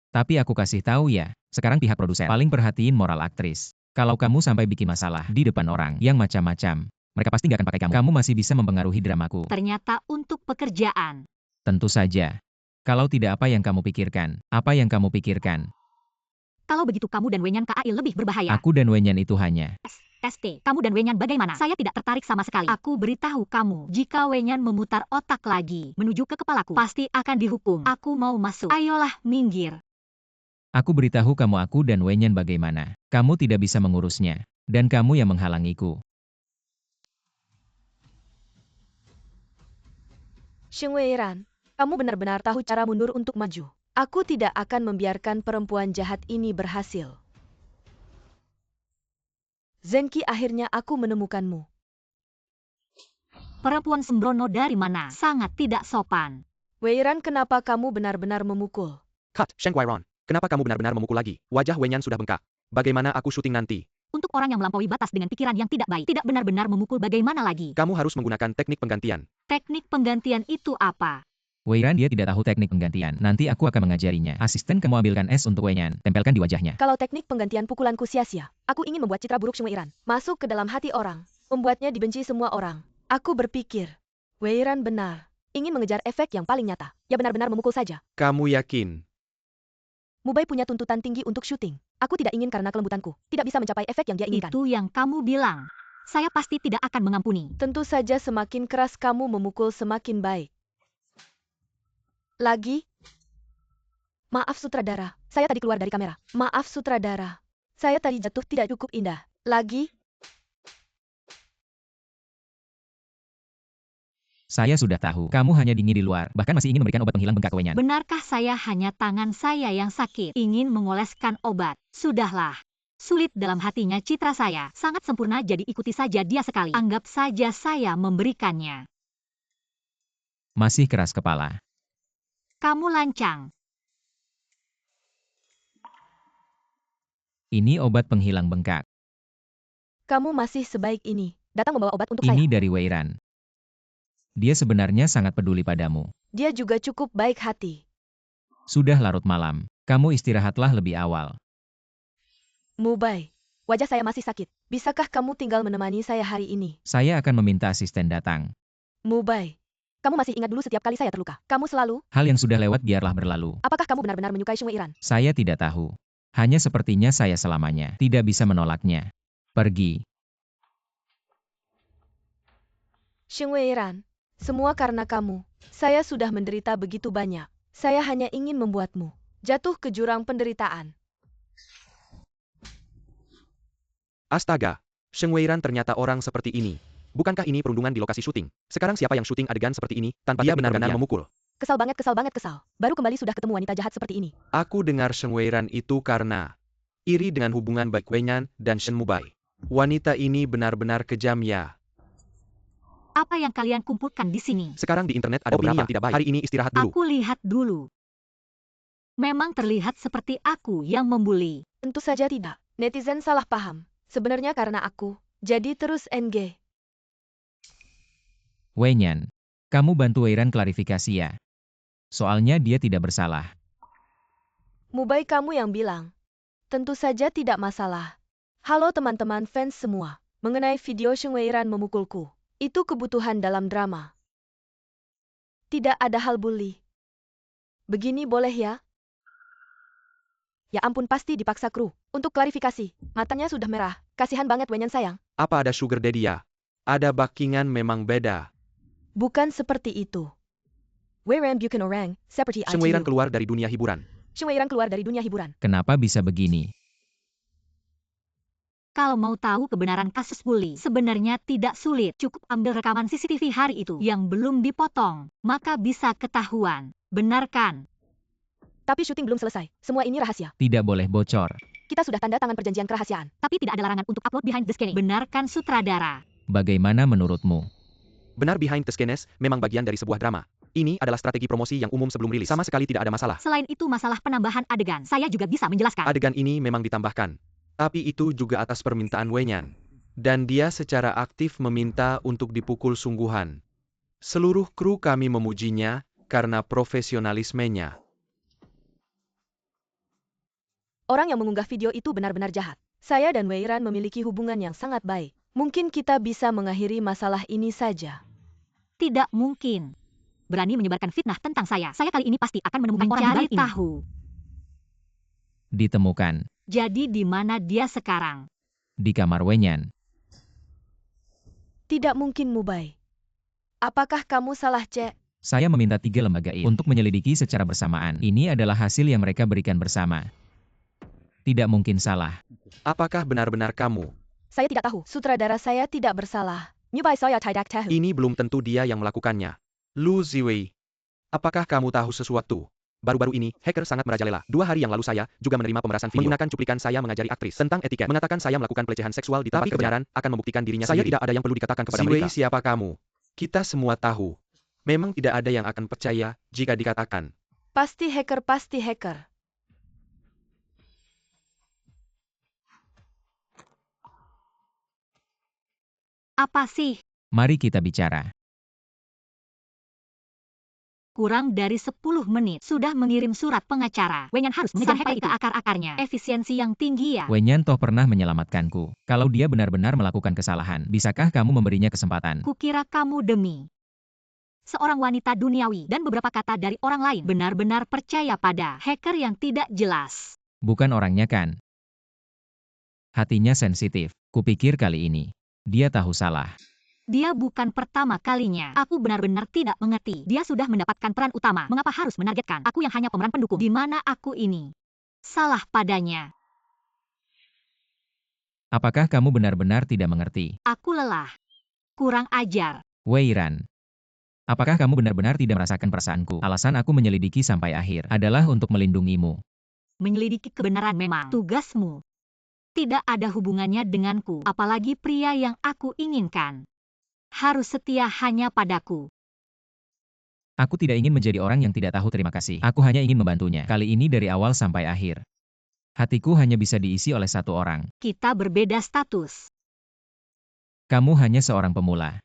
Tapi aku kasih tahu ya, sekarang pihak produsen paling perhatiin moral aktris. Kalau kamu sampai bikin masalah di depan orang yang macam-macam, mereka pasti gak akan pakai kamu. Kamu masih bisa mempengaruhi dramaku. Ternyata untuk pekerjaan. Tentu saja. Kalau tidak, apa yang kamu pikirkan? Apa yang kamu pikirkan? Kalau begitu kamu dan Wenyan KAI lebih berbahaya. Aku dan Wenyan itu hanya... ST, kamu dan Wenyan bagaimana? Saya tidak tertarik sama sekali. Aku beritahu kamu, jika Wenyan memutar otak lagi menuju ke kepalaku, pasti akan dihukum. Aku mau masuk. Ayolah, minggir. Aku beritahu kamu, aku dan Wenyan bagaimana. Kamu tidak bisa mengurusnya. Dan kamu yang menghalangiku. Sheng Weiran, kamu benar-benar tahu cara mundur untuk maju. Aku tidak akan membiarkan perempuan jahat ini berhasil. Zenki, akhirnya aku menemukanmu. Perempuan sembrono dari mana? Sangat tidak sopan. Weiran, kenapa kamu benar-benar memukul? Cut, Sheng Guiron. Kenapa kamu benar-benar memukul lagi? Wajah Wenyan sudah bengkak. Bagaimana aku syuting nanti? Untuk orang yang melampaui batas dengan pikiran yang tidak baik, tidak benar-benar memukul bagaimana lagi? Kamu harus menggunakan teknik penggantian. Teknik penggantian itu apa? Weiran, dia tidak tahu teknik penggantian. Nanti aku akan mengajarinya. Asisten, kamu ambilkan es untuk Wenyan. Tempelkan di wajahnya. Kalau teknik penggantian pukulanku sia-sia, aku ingin membuat citra buruk Sheng Weiran masuk ke dalam hati orang, membuatnya dibenci semua orang. Aku berpikir, Weiran benar, ingin mengejar efek yang paling nyata. Ya benar-benar memukul saja. Kamu yakin? Mubai punya tuntutan tinggi untuk syuting. Aku tidak ingin karena kelembutanku tidak bisa mencapai efek yang dia inginkan. Itu yang kamu bilang. Saya pasti tidak akan mengampuni. Tentu saja semakin keras kamu memukul semakin baik. Lagi? Maaf sutradara, saya tadi keluar dari kamera. Maaf sutradara, saya tadi jatuh tidak cukup indah. Lagi? Saya sudah tahu, kamu hanya dingin di luar, bahkan masih ingin memberikan obat penghilang bengkak ke Wenyan. Benarkah saya hanya tangan saya yang sakit, ingin mengoleskan obat? Sudahlah. Sulit dalam hatinya citra saya, sangat sempurna, jadi ikuti saja dia sekali. Anggap saja saya memberikannya. Masih keras kepala. Kamu lancang. Ini obat penghilang bengkak. Kamu masih sebaik ini. Datang membawa obat untuk Ini saya. dari Weiran. Dia sebenarnya sangat peduli padamu. Dia juga cukup baik hati. Sudah larut malam. Kamu istirahatlah lebih awal. Mubai, wajah saya masih sakit. Bisakah kamu tinggal menemani saya hari ini? Saya akan meminta asisten datang. Mubai, kamu masih ingat dulu setiap kali saya terluka. Kamu selalu, Hal yang sudah lewat biarlah berlalu. apakah kamu benar-benar menyukai Sheng Weiran? Saya tidak tahu. Hanya sepertinya saya selamanya tidak bisa menolaknya. Pergi. Sheng Weiran, semua karena kamu. Saya sudah menderita begitu banyak. Saya hanya ingin membuatmu jatuh ke jurang penderitaan. Astaga, Sheng Weiran ternyata orang seperti ini. Bukankah ini perundungan di lokasi syuting? Sekarang siapa yang syuting adegan seperti ini, tanpa dia benar-benar memukul? Kesal banget, kesal. Baru kembali sudah ketemu wanita jahat seperti ini. Aku dengar Sheng Weiran itu karena iri dengan hubungan baik Wenyan dan Shen Mubai. Wanita ini benar-benar kejam ya. Apa yang kalian kumpulkan di sini? Sekarang di internet ada opini yang tidak baik. Hari ini istirahat dulu. Aku lihat dulu. Memang terlihat seperti aku yang membuli. Tentu saja tidak. Netizen salah paham. Sebenarnya karena aku. Jadi terus NG. Wenyan, kamu bantu Weiran klarifikasi ya. Soalnya dia tidak bersalah. Mubai, kamu yang bilang. Tentu saja tidak masalah. Halo teman-teman fans semua. Mengenai video Sheng Weiran memukulku. Itu kebutuhan dalam drama. Tidak ada hal bully. Begini boleh ya? Ya ampun, pasti dipaksa kru. Untuk klarifikasi, matanya sudah merah. Kasihan banget Wenyan sayang. Apa ada sugar daddy ya? Ada backingan memang beda. Bukan seperti itu. Weiran bukan orang, seperti Sheng Weiran IGU. keluar dari dunia hiburan. Sheng Weiran keluar dari dunia hiburan. Kenapa bisa begini? Kalau mau tahu kebenaran kasus bully, sebenarnya tidak sulit. Cukup ambil rekaman CCTV hari itu yang belum dipotong, maka bisa ketahuan. Benar kan? Tapi syuting belum selesai. Semua ini rahasia. Tidak boleh bocor. Kita sudah tanda tangan perjanjian kerahasiaan. Tapi tidak ada larangan untuk upload behind the scenes. Benar kan sutradara? Bagaimana menurutmu? Benar, behind the scenes memang bagian dari sebuah drama. Ini adalah strategi promosi yang umum sebelum rilis. Sama sekali tidak ada masalah. Selain itu masalah penambahan adegan, saya juga bisa menjelaskan. Adegan ini memang ditambahkan. Tapi itu juga atas permintaan Wenyan. Dan dia secara aktif meminta untuk dipukul sungguhan. Seluruh kru kami memujinya karena profesionalismenya. Orang yang mengunggah video itu benar-benar jahat. Saya dan Weiran memiliki hubungan yang sangat baik. Mungkin kita bisa mengakhiri masalah ini saja. Tidak mungkin. Berani menyebarkan fitnah tentang saya. Saya kali ini pasti akan menemukan orang Mencari di balik ini. Tahu. Ditemukan. Jadi di mana dia sekarang? Di kamar Wenyan. Tidak mungkin Mubai. Apakah kamu salah cek? Saya meminta 3 lembaga ini untuk menyelidiki secara bersamaan. Ini adalah hasil yang mereka berikan bersama. Tidak mungkin salah. Apakah benar-benar kamu? Saya tidak tahu. Sutradara saya tidak bersalah. Mubai saya tidak tahu. Ini belum tentu dia yang melakukannya. Lu Ziwei, Apakah kamu tahu sesuatu? Baru-baru ini, hacker sangat merajalela. 2 hari yang lalu saya juga menerima pemerasan video. Menggunakan cuplikan saya mengajari aktris tentang etiket. Mengatakan saya melakukan pelecehan seksual di tempat kebenaran akan membuktikan dirinya sendiri. Saya tidak ada yang perlu dikatakan kepada mereka. Si Wei, siapa kamu? Kita semua tahu. Memang tidak ada yang akan percaya jika dikatakan. Pasti hacker, pasti hacker. Apa sih? Mari kita bicara. Kurang dari 10 menit sudah mengirim surat pengacara. Wenyan harus mengejar hacker itu ke akar-akarnya. Efisiensi yang tinggi ya. Wenyan toh pernah menyelamatkanku. Kalau dia benar-benar melakukan kesalahan, bisakah kamu memberinya kesempatan? Kukira kamu demi seorang wanita duniawi dan beberapa kata dari orang lain benar-benar percaya pada hacker yang tidak jelas. Bukan orangnya kan? Hatinya sensitif. Kupikir kali ini dia tahu salah. Dia bukan pertama kalinya. Aku benar-benar tidak mengerti. Dia sudah mendapatkan peran utama. Mengapa harus menargetkan aku yang hanya pemeran pendukung? Di mana aku ini salah padanya? Apakah kamu benar-benar tidak mengerti? Aku lelah. Kurang ajar. Weiran. Apakah kamu benar-benar tidak merasakan perasaanku? Alasan aku menyelidiki sampai akhir adalah untuk melindungimu. Menyelidiki kebenaran memang tugasmu. Tidak ada hubungannya denganku, apalagi pria yang aku inginkan. Harus setia hanya padaku. Aku tidak ingin menjadi orang yang tidak tahu terima kasih. Aku hanya ingin membantunya. Kali ini dari awal sampai akhir. Hatiku hanya bisa diisi oleh satu orang. Kita berbeda status. Kamu hanya seorang pemula.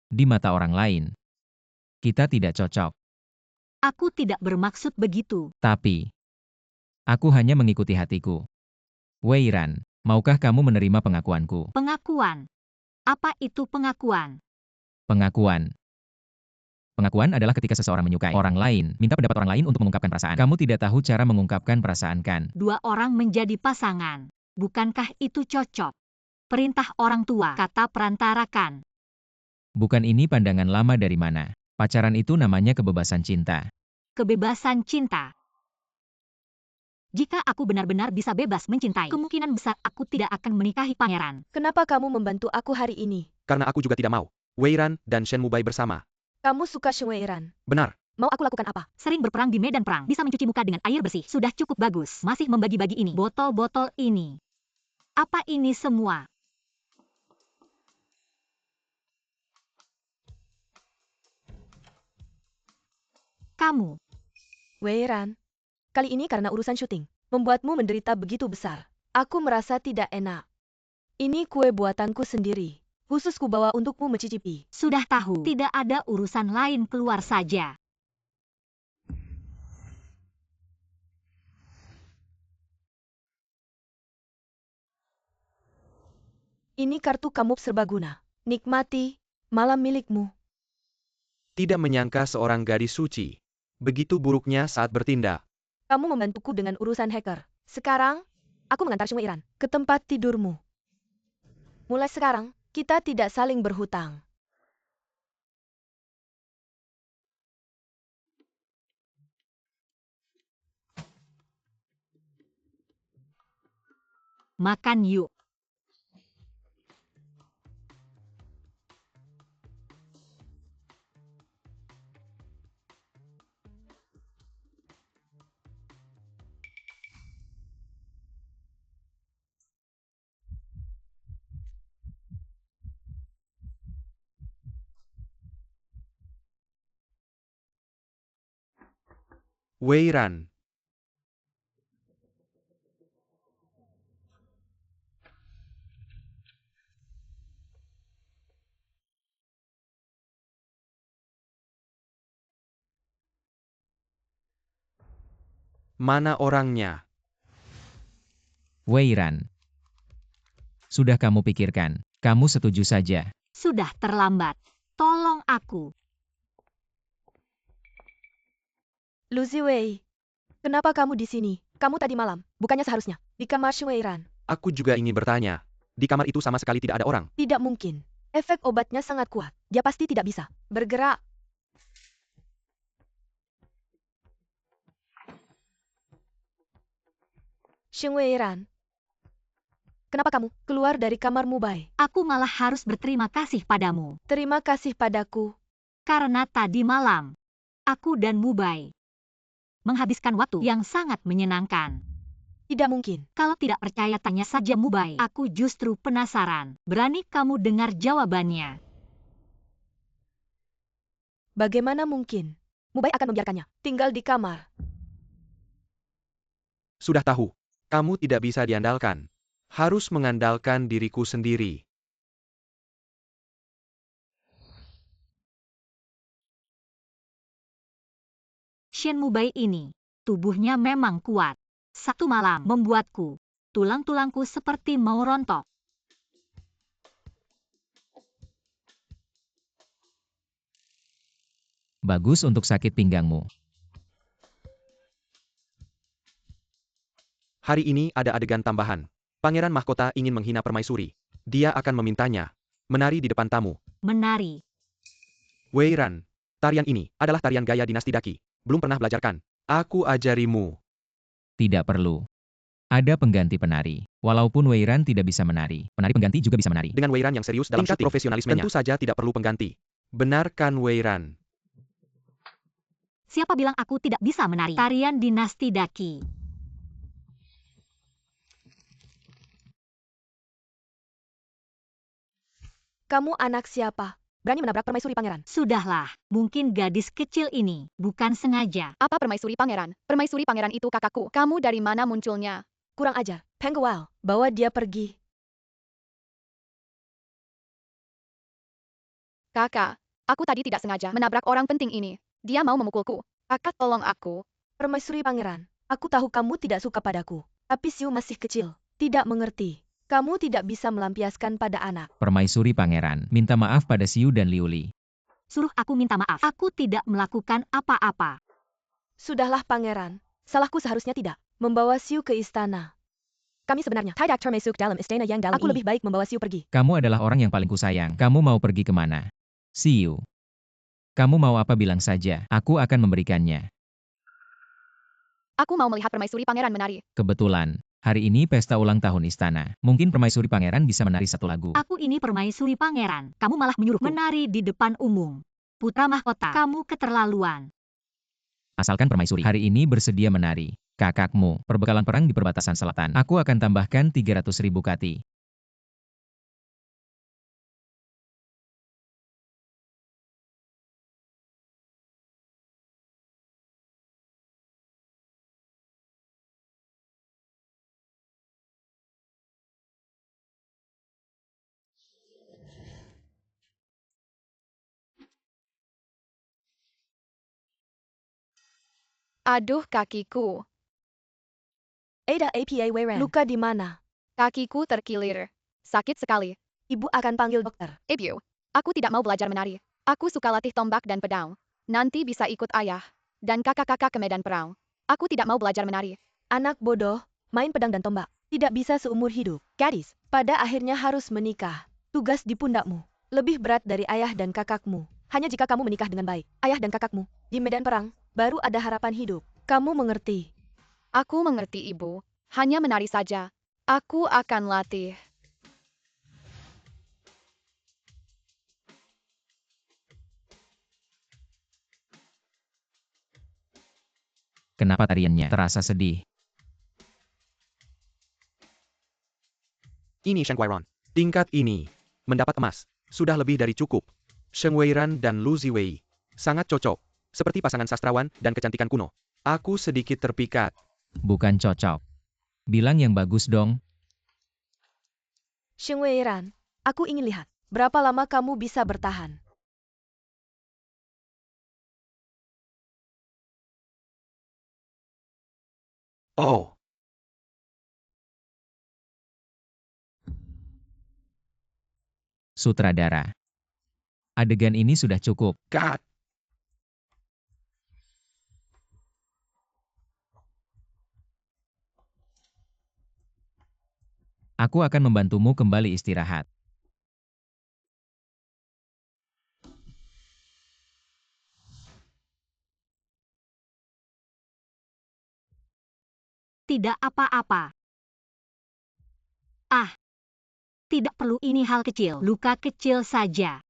Di mata orang lain, kita tidak cocok. Aku tidak bermaksud begitu. Tapi, aku hanya mengikuti hatiku. Weiran, maukah kamu menerima pengakuanku? Pengakuan. Apa itu pengakuan? Pengakuan. Pengakuan adalah ketika seseorang menyukai orang lain, minta pendapat orang lain untuk mengungkapkan perasaan. Kamu tidak tahu cara mengungkapkan perasaan kan? 2 orang menjadi pasangan. Bukankah itu cocok? Perintah orang tua, kata perantara kan. Bukan ini pandangan lama dari mana? Pacaran itu namanya kebebasan cinta. Kebebasan cinta. Jika aku benar-benar bisa bebas mencintai, kemungkinan besar aku tidak akan menikahi pangeran. Kenapa kamu membantu aku hari ini? Karena aku juga tidak mau. Weiran dan Shen Mubai bersama. Kamu suka Shen Weiran? Benar. Mau aku lakukan apa? Sering berperang di medan perang, bisa mencuci muka dengan air bersih, sudah cukup bagus. Masih membagi-bagi ini, botol-botol ini. Apa ini semua? Kamu. Weiran, kali ini karena urusan syuting, membuatmu menderita begitu besar. Aku merasa tidak enak. Ini kue buatanku sendiri. Khusus kubawa untukmu mencicipi. Sudah tahu, tidak ada urusan lain, keluar saja. Ini kartu kamu serbaguna. Nikmati malam milikmu. Tidak menyangka seorang gadis suci. Begitu buruknya saat bertindak. Kamu membantuku dengan urusan hacker. Sekarang, aku mengantar Shen Weiran ke tempat tidurmu. Mulai sekarang, kita tidak saling berhutang. Makan yuk. Weiran. Mana orangnya? Weiran. Sudah kamu pikirkan, kamu setuju saja. Sudah terlambat. Tolong aku. Lu Ziwei, kenapa kamu di sini? Kamu tadi malam, bukannya seharusnya, di kamar Shen Weiran. Aku juga ingin bertanya. Di kamar itu sama sekali tidak ada orang. Tidak mungkin. Efek obatnya sangat kuat. Dia pasti tidak bisa bergerak. Shen Weiran, kenapa kamu keluar dari kamar Mubai? Aku malah harus berterima kasih padamu. Terima kasih padaku. Karena tadi malam, Aku dan Mubai menghabiskan waktu yang sangat menyenangkan. Tidak mungkin. Kalau tidak percaya tanya saja Mubai. Aku justru penasaran. Berani kamu dengar jawabannya? Bagaimana mungkin? Mubai akan membiarkannya tinggal di kamar. Sudah tahu, kamu tidak bisa diandalkan. Harus mengandalkan diriku sendiri. Shen Mubai ini, tubuhnya memang kuat. Satu malam membuatku, tulang-tulangku seperti mau rontok. Bagus untuk sakit pinggangmu. Hari ini ada adegan tambahan. Pangeran Mahkota ingin menghina permaisuri. Dia akan memintanya menari di depan tamu. Menari. Wei Ran, tarian ini adalah tarian gaya dinasti Daqi. Belum pernah belajarkan. Aku ajarimu. Tidak perlu. Ada pengganti penari. Walaupun Wei Ran tidak bisa menari, penari pengganti juga bisa menari. Dengan Wei Ran yang serius dalam tingkat profesionalismenya, tentu saja tidak perlu pengganti. Benarkan Wei Ran? Siapa bilang aku tidak bisa menari? Tarian dinasti Daqi. Kamu anak siapa? Berani menabrak permaisuri pangeran? Sudahlah, mungkin gadis kecil ini bukan sengaja. Apa permaisuri pangeran? Permaisuri pangeran itu kakakku. Kamu dari mana munculnya? Kurang ajar. Peng Gual, bawa dia pergi. Kakak, aku tadi tidak sengaja menabrak orang penting ini. Dia mau memukulku. Kakak tolong aku. Permaisuri pangeran, aku tahu kamu tidak suka padaku. Tapi Siu masih kecil, tidak mengerti. Kamu tidak bisa melampiaskan pada anak. Permaisuri pangeran, minta maaf pada Siu dan Liuli. Suruh aku minta maaf. Aku tidak melakukan apa-apa. Sudahlah pangeran, salahku seharusnya tidak membawa Siu ke istana. Kami sebenarnya tidak termasuk dalam istana yang dalam. Aku lebih baik membawa Siu pergi. Kamu adalah orang yang paling kusayang. Kamu mau pergi kemana? Siu. Kamu mau apa bilang saja, aku akan memberikannya. Aku mau melihat permaisuri pangeran menari. Kebetulan, hari ini pesta ulang tahun istana. Mungkin permaisuri pangeran bisa menari satu lagu. Aku ini permaisuri pangeran. Kamu malah menyuruhku menari di depan umum. Putra mahkota, kamu keterlaluan. Asalkan permaisuri hari ini bersedia menari. Kakakmu, perbekalan perang di perbatasan selatan. Aku akan tambahkan 300.000 kati. Aduh kakiku. Ada apa Weiran? Luka di mana? Kakiku terkilir. Sakit sekali. Ibu akan panggil dokter. Ibu, aku tidak mau belajar menari. Aku suka latih tombak dan pedang. Nanti bisa ikut ayah dan kakak-kakak ke medan perang. Aku tidak mau belajar menari. Anak bodoh, main pedang dan tombak. Tidak bisa seumur hidup. Gadis, pada akhirnya harus menikah. Tugas di pundakmu. Lebih berat dari ayah dan kakakmu. Hanya jika kamu menikah dengan baik, ayah dan kakakmu, di medan perang, baru ada harapan hidup. Kamu mengerti? Aku mengerti ibu. Hanya menari saja. Aku akan latih. Kenapa tariannya terasa sedih? Ini Sheng Weiran. Tingkat ini mendapat emas. Sudah lebih dari cukup. Sheng Weiran dan Lu Ziwei sangat cocok. Seperti pasangan sastrawan dan kecantikan kuno. Aku sedikit terpikat. Bukan cocok. Bilang yang bagus dong. Sheng Weiran, aku ingin lihat berapa lama kamu bisa bertahan. Oh, Sutradara. Adegan ini sudah cukup. cut. Aku akan membantumu kembali istirahat. Tidak apa-apa. Ah, tidak perlu, ini hal kecil, luka kecil saja.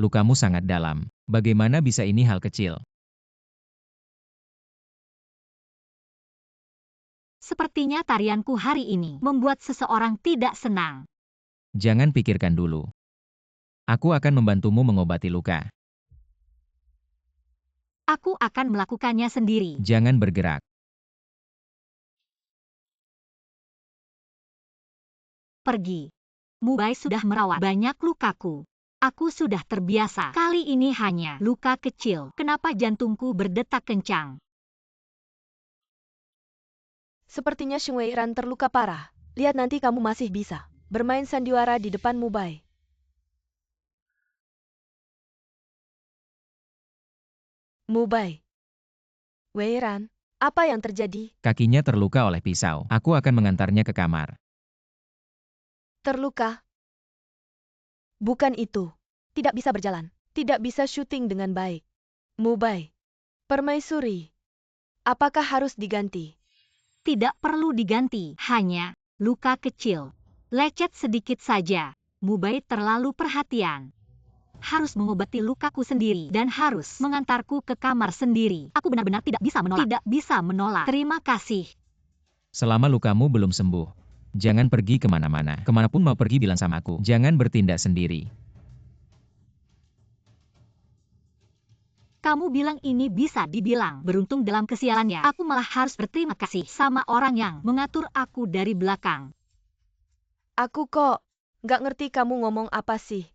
Lukamu sangat dalam. Bagaimana bisa ini hal kecil? Sepertinya tarianku hari ini membuat seseorang tidak senang. Jangan pikirkan dulu. Aku akan membantumu mengobati luka. Aku akan melakukannya sendiri. Jangan bergerak. Pergi. Mubai sudah merawat banyak lukaku. Aku sudah terbiasa. Kali ini hanya luka kecil. Kenapa jantungku berdetak kencang? Sepertinya Xing Weiran terluka parah. Lihat nanti kamu masih bisa bermain sandiwara di depan Mubai. Mubai. Weiran, apa yang terjadi? Kakinya terluka oleh pisau. Aku akan mengantarnya ke kamar. Terluka? Bukan itu. Tidak bisa berjalan. Tidak bisa syuting dengan baik. Mubai. Permaisuri. Apakah harus diganti? Tidak perlu diganti, hanya luka kecil. Lecet sedikit saja. Mubai terlalu perhatian. Harus mengobati lukaku sendiri dan harus mengantarku ke kamar sendiri. Aku benar-benar tidak bisa menolak. Tidak bisa menolak. Terima kasih. Selama lukamu belum sembuh, jangan pergi kemana-mana. Kemanapun mau pergi bilang sama aku. Jangan bertindak sendiri. Kamu bilang ini bisa dibilang beruntung dalam kesialannya. Aku malah harus berterima kasih sama orang yang mengatur aku dari belakang. Aku kok nggak ngerti kamu ngomong apa sih.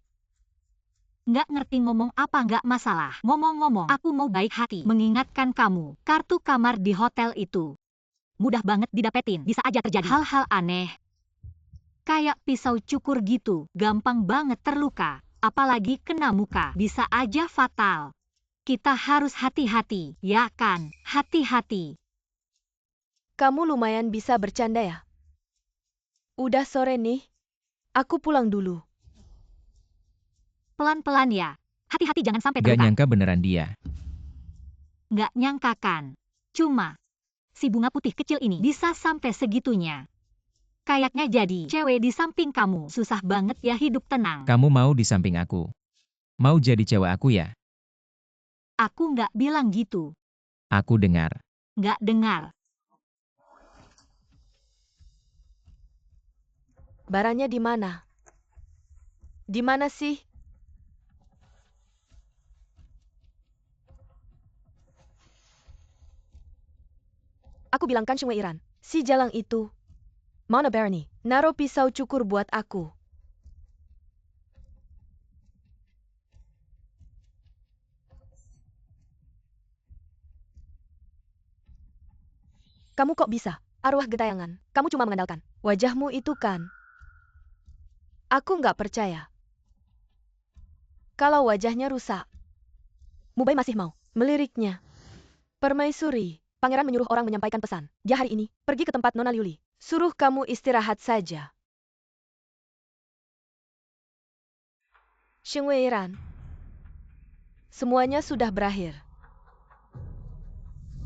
Nggak ngerti ngomong apa nggak masalah. Ngomong-ngomong, aku mau baik hati mengingatkan kamu. Kartu kamar di hotel itu mudah banget didapetin. Bisa aja terjadi hal-hal aneh. Kayak pisau cukur gitu, gampang banget terluka. Apalagi kena muka, bisa aja fatal. Kita harus hati-hati, ya kan? Hati-hati. Kamu lumayan bisa bercanda ya. Udah sore nih. Aku pulang dulu. Pelan-pelan ya. Hati-hati jangan sampai Gak terluka. nyangka beneran dia. Nggak nyangka kan. Cuma, si bunga putih kecil ini bisa sampai segitunya. Kayaknya jadi cewek di samping kamu. Susah banget ya hidup tenang. Kamu mau di samping aku. Mau jadi cewek aku ya? Aku nggak bilang gitu. Aku dengar. Nggak dengar. Barangnya di mana? Di mana sih? Aku bilangkan Xing Weiran, si jalang itu. Mana Barney? Naruh pisau cukur buat aku. Kamu kok bisa? Arwah gentayangan, kamu cuma mengandalkan wajahmu itu kan? Aku nggak percaya. Kalau wajahnya rusak, Mubai masih mau meliriknya. Permaisuri, pangeran menyuruh orang menyampaikan pesan. Dia hari ini pergi ke tempat Nona Liuli. Suruh kamu istirahat saja. Xing Weiran, semuanya sudah berakhir.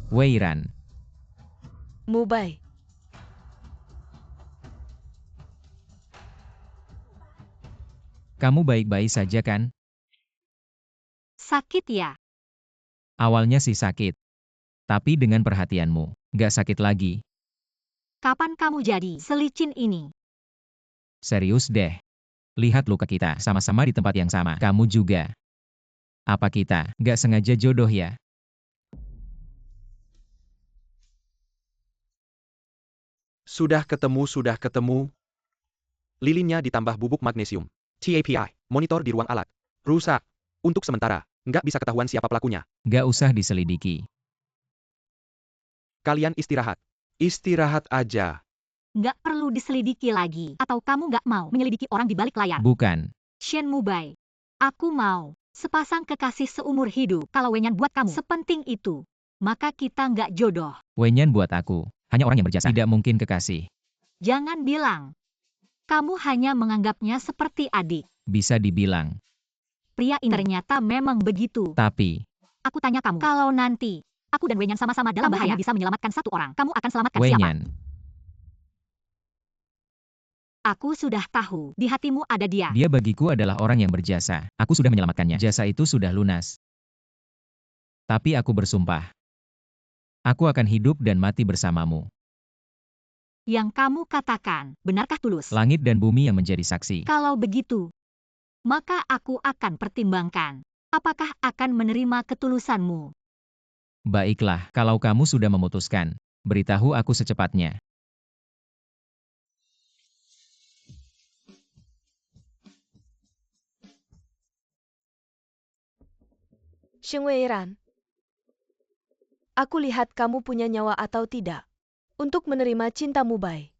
Weiran. Mubai. Kamu baik-baik saja kan? Sakit ya? Awalnya sih sakit. Tapi dengan perhatianmu, gak sakit lagi. Kapan kamu jadi selicin ini? Serius deh. Lihat luka kita sama-sama di tempat yang sama. Kamu juga. Apa kita gak sengaja jodoh ya? Sudah ketemu. Lilinnya ditambah bubuk magnesium. TAPI, monitor di ruang alat. Rusak. Untuk sementara, nggak bisa ketahuan siapa pelakunya. Gak usah diselidiki. Kalian istirahat. Istirahat aja. Nggak perlu diselidiki lagi. Atau kamu nggak mau menyelidiki orang di balik layar? Bukan. Shen Mubai. Aku mau sepasang kekasih seumur hidup. Kalau Wenyan buat kamu sepenting itu, maka kita nggak jodoh. Wenyan buat aku. Hanya orang yang berjasa. Tidak mungkin kekasih. Jangan bilang. Kamu hanya menganggapnya seperti adik. Bisa dibilang. Pria ini ternyata memang begitu. Tapi, Aku tanya kamu, kalau nanti aku dan Wenyan sama-sama dalam bahaya bisa menyelamatkan satu orang, kamu akan selamatkan siapa? Wenyan. Aku sudah tahu, di hatimu ada dia. Dia bagiku adalah orang yang berjasa. Aku sudah menyelamatkannya. Jasa itu sudah lunas. Tapi aku bersumpah. Aku akan hidup dan mati bersamamu. Yang kamu katakan, benarkah tulus? Langit dan bumi yang menjadi saksi. Kalau begitu, maka aku akan pertimbangkan. Apakah akan menerima ketulusanmu? Baiklah, kalau kamu sudah memutuskan, beritahu aku secepatnya. Sheng Weiran, aku lihat kamu punya nyawa atau tidak untuk menerima cinta Mubai.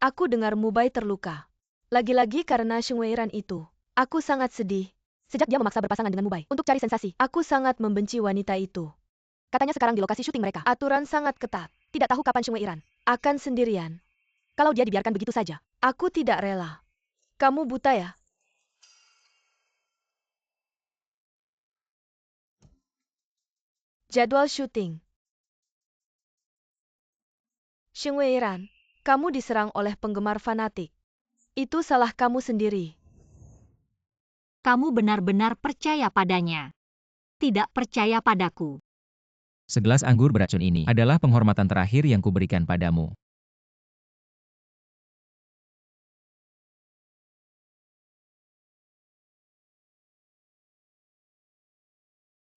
Aku dengar Mubai terluka. Lagi-lagi karena Sheng Weiran itu. Aku sangat sedih. Sejak dia memaksa berpasangan dengan Mubai untuk cari sensasi, aku sangat membenci wanita itu. Katanya sekarang di lokasi syuting mereka. Aturan sangat ketat. Tidak tahu kapan Sheng Weiran akan sendirian. Kalau dia dibiarkan begitu saja, aku tidak rela. Kamu buta ya? Jadwal syuting. Sheng Weiran, kamu diserang oleh penggemar fanatik. Itu salah kamu sendiri. Kamu benar-benar percaya padanya. Tidak percaya padaku. Segelas anggur beracun ini adalah penghormatan terakhir yang kuberikan padamu.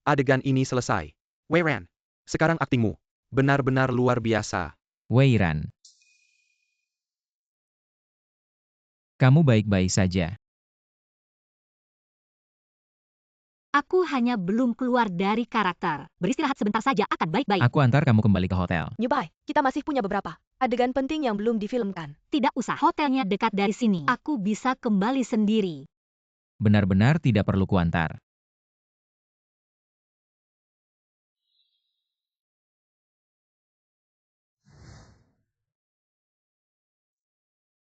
Adegan ini selesai. Weiran, sekarang aktingmu benar-benar luar biasa. Weiran. Kamu baik-baik saja. Aku hanya belum keluar dari karakter. Beristirahat sebentar saja akan baik-baik. Aku antar kamu kembali ke hotel. Nyubai, kita masih punya beberapa adegan penting yang belum difilmkan. Tidak usah, hotelnya dekat dari sini. Aku bisa kembali sendiri. Benar-benar tidak perlu kuantar.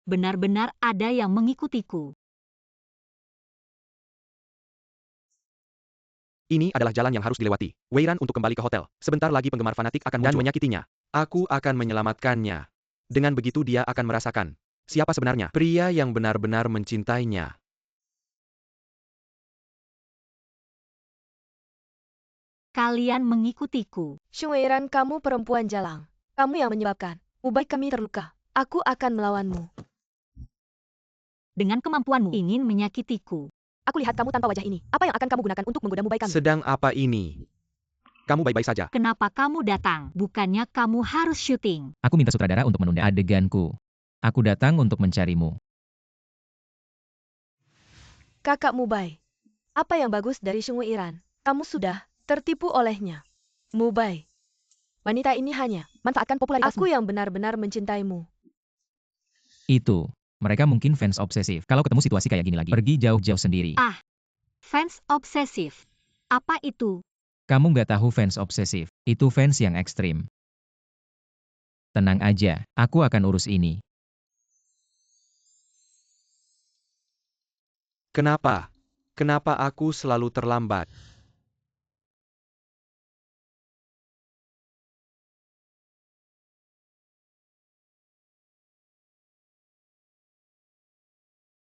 Benar-benar ada yang mengikutiku. Ini adalah jalan yang harus dilewati. Weiran untuk kembali ke hotel. Sebentar lagi penggemar fanatik akan muncul dan menyakitinya. Aku akan menyelamatkannya. Dengan begitu dia akan merasakan siapa sebenarnya pria yang benar-benar mencintainya. Kalian mengikutiku. Sheng Weiran, kamu perempuan jalang. Kamu yang menyebabkan Mubai kami terluka. Aku akan melawanmu. Dengan kemampuanmu ingin menyakitiku. Aku lihat kamu tanpa wajah ini. Apa yang akan kamu gunakan untuk menggoda Mubai kami? Sedang apa ini? Kamu baik-baik saja. Kenapa kamu datang? Bukannya kamu harus syuting. Aku minta sutradara untuk menunda adeganku. Aku datang untuk mencarimu. Kakak Mubai. Apa yang bagus dari Sheng Weiran? Kamu sudah tertipu olehnya. Mubai. Wanita ini hanya manfaatkan popularitasmu. Aku yang benar-benar mencintaimu. Itu. Mereka mungkin fans obsesif. Kalau ketemu situasi kayak gini lagi, pergi jauh-jauh sendiri. Fans obsesif. Apa itu? Kamu nggak tahu fans obsesif. Itu fans yang ekstrim. Tenang aja, aku akan urus ini. Kenapa? Kenapa aku selalu terlambat?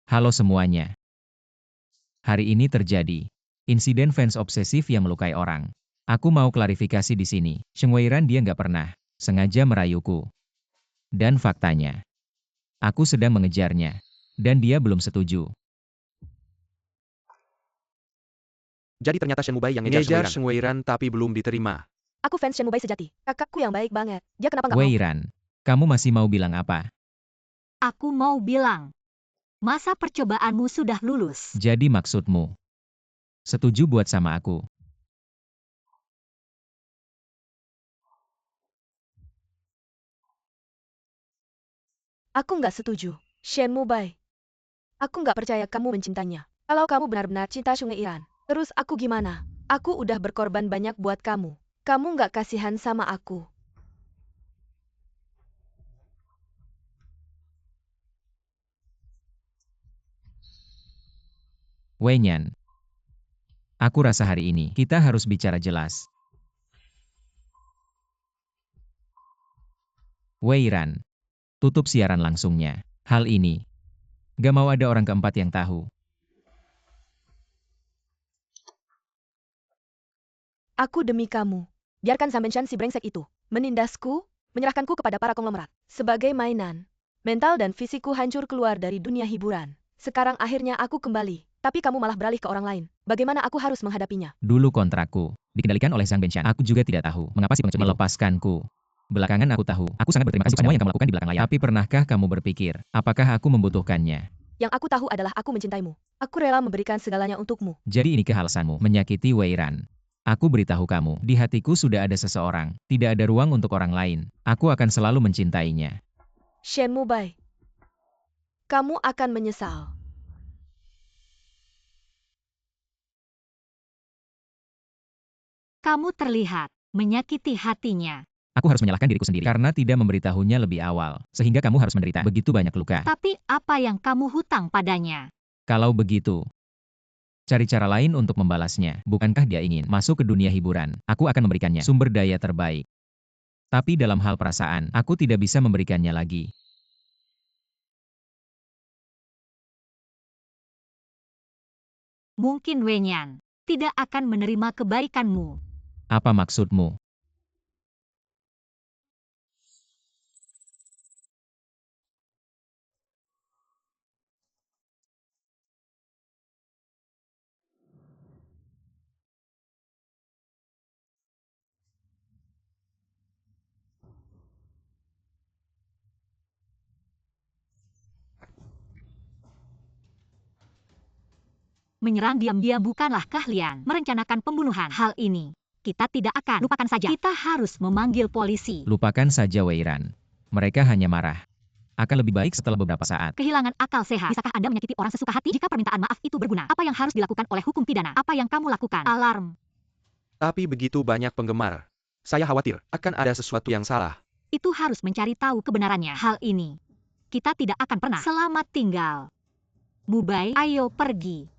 Halo semuanya. Hari ini terjadi insiden fans obsesif yang melukai orang. Aku mau klarifikasi di sini. Sheng Weiran dia nggak pernah sengaja merayuku. Dan faktanya, aku sedang mengejarnya. Dan dia belum setuju. Jadi ternyata Shen Mubai yang ngejar Sheng Weiran tapi belum diterima. Aku fans Shen Mubai sejati. Kakakku yang baik banget. Dia kenapa nggak mau? Weiran, kamu masih mau bilang apa? Aku mau bilang. Masa percobaanmu sudah lulus. Jadi maksudmu setuju buat sama aku? Aku nggak setuju. Shen Mubai. Aku nggak percaya kamu mencintanya. Kalau kamu benar-benar cinta Sheng Weiran, terus aku gimana? Aku udah berkorban banyak buat kamu. Kamu nggak kasihan sama aku. Weiyan, aku rasa hari ini kita harus bicara jelas. Weiran, tutup siaran langsungnya. Hal ini, gak mau ada orang keempat yang tahu. Aku demi kamu. Biarkan Sambenshan si brengsek itu menindasku, menyerahkanku kepada para konglomerat. Sebagai mainan, mental dan fisikku hancur keluar dari dunia hiburan. Sekarang akhirnya aku kembali, tapi kamu malah beralih ke orang lain. Bagaimana aku harus menghadapinya? Dulu kontrakku dikendalikan oleh Zhang Benshan. Aku juga tidak tahu mengapa si pengecut melepaskanku. Belakangan aku tahu. Aku sangat berterima kasih semua yang kamu lakukan di belakang layar. Tapi pernahkah kamu berpikir, apakah aku membutuhkannya? Yang aku tahu adalah aku mencintaimu. Aku rela memberikan segalanya untukmu. Jadi ini kehalasanmu, menyakiti Weiran. Aku beritahu kamu, di hatiku sudah ada seseorang. Tidak ada ruang untuk orang lain. Aku akan selalu mencintainya. Shen Mubai, kamu akan menyesal. Kamu terlihat menyakiti hatinya. Aku harus menyalahkan diriku sendiri karena tidak memberitahunya lebih awal. Sehingga kamu harus menderita begitu banyak luka. Tapi apa yang kamu hutang padanya? Kalau begitu, cari cara lain untuk membalasnya. Bukankah dia ingin masuk ke dunia hiburan? Aku akan memberikannya sumber daya terbaik. Tapi dalam hal perasaan, aku tidak bisa memberikannya lagi. Mungkin Wenyan tidak akan menerima kebaikanmu. Apa maksudmu? Menyerang diam-diam bukanlah keahlian. Merencanakan pembunuhan. Hal ini kita tidak akan lupakan saja. Kita harus memanggil polisi. Lupakan saja Weiran. Mereka hanya marah. Akan lebih baik setelah beberapa saat. Kehilangan akal sehat. Bisakah Anda menyakiti orang sesuka hati? Jika permintaan maaf itu berguna, apa yang harus dilakukan oleh hukum pidana? Apa yang kamu lakukan? Alarm. Tapi begitu banyak penggemar. Saya khawatir akan ada sesuatu yang salah. Itu harus mencari tahu kebenarannya. Hal ini kita tidak akan pernah. Selamat tinggal. Mubai, ayo pergi.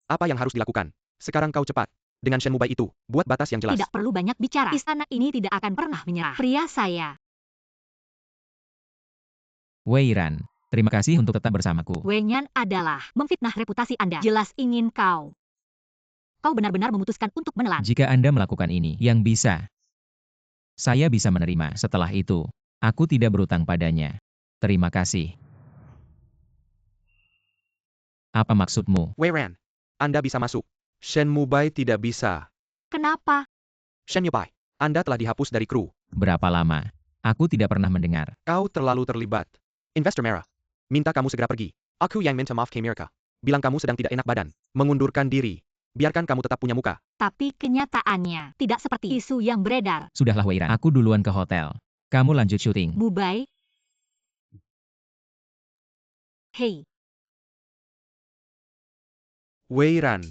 Apa yang harus dilakukan? Sekarang kau cepat. Dengan Shen Mubai itu, buat batas yang jelas. Tidak perlu banyak bicara. Istana ini tidak akan pernah menyerah. Pria saya. Weiran, terima kasih untuk tetap bersamaku. Wenyan adalah memfitnah reputasi Anda. Jelas ingin kau. Kau benar-benar memutuskan untuk menelan. Jika Anda melakukan ini, yang bisa. Saya bisa menerima. Setelah itu, aku tidak berutang padanya. Terima kasih. Apa maksudmu? Weiran, Anda bisa masuk. Shen Mubai tidak bisa. Kenapa? Shen Mubai, Anda telah dihapus dari kru. Berapa lama? Aku tidak pernah mendengar. Kau terlalu terlibat. Investor merah. Minta kamu segera pergi. Aku yang minta maaf ke Mirka. Bilang kamu sedang tidak enak badan. Mengundurkan diri. Biarkan kamu tetap punya muka. Tapi kenyataannya tidak seperti isu yang beredar. Sudahlah Weiran, aku duluan ke hotel. Kamu lanjut syuting. Mubai. Hei, Weiran.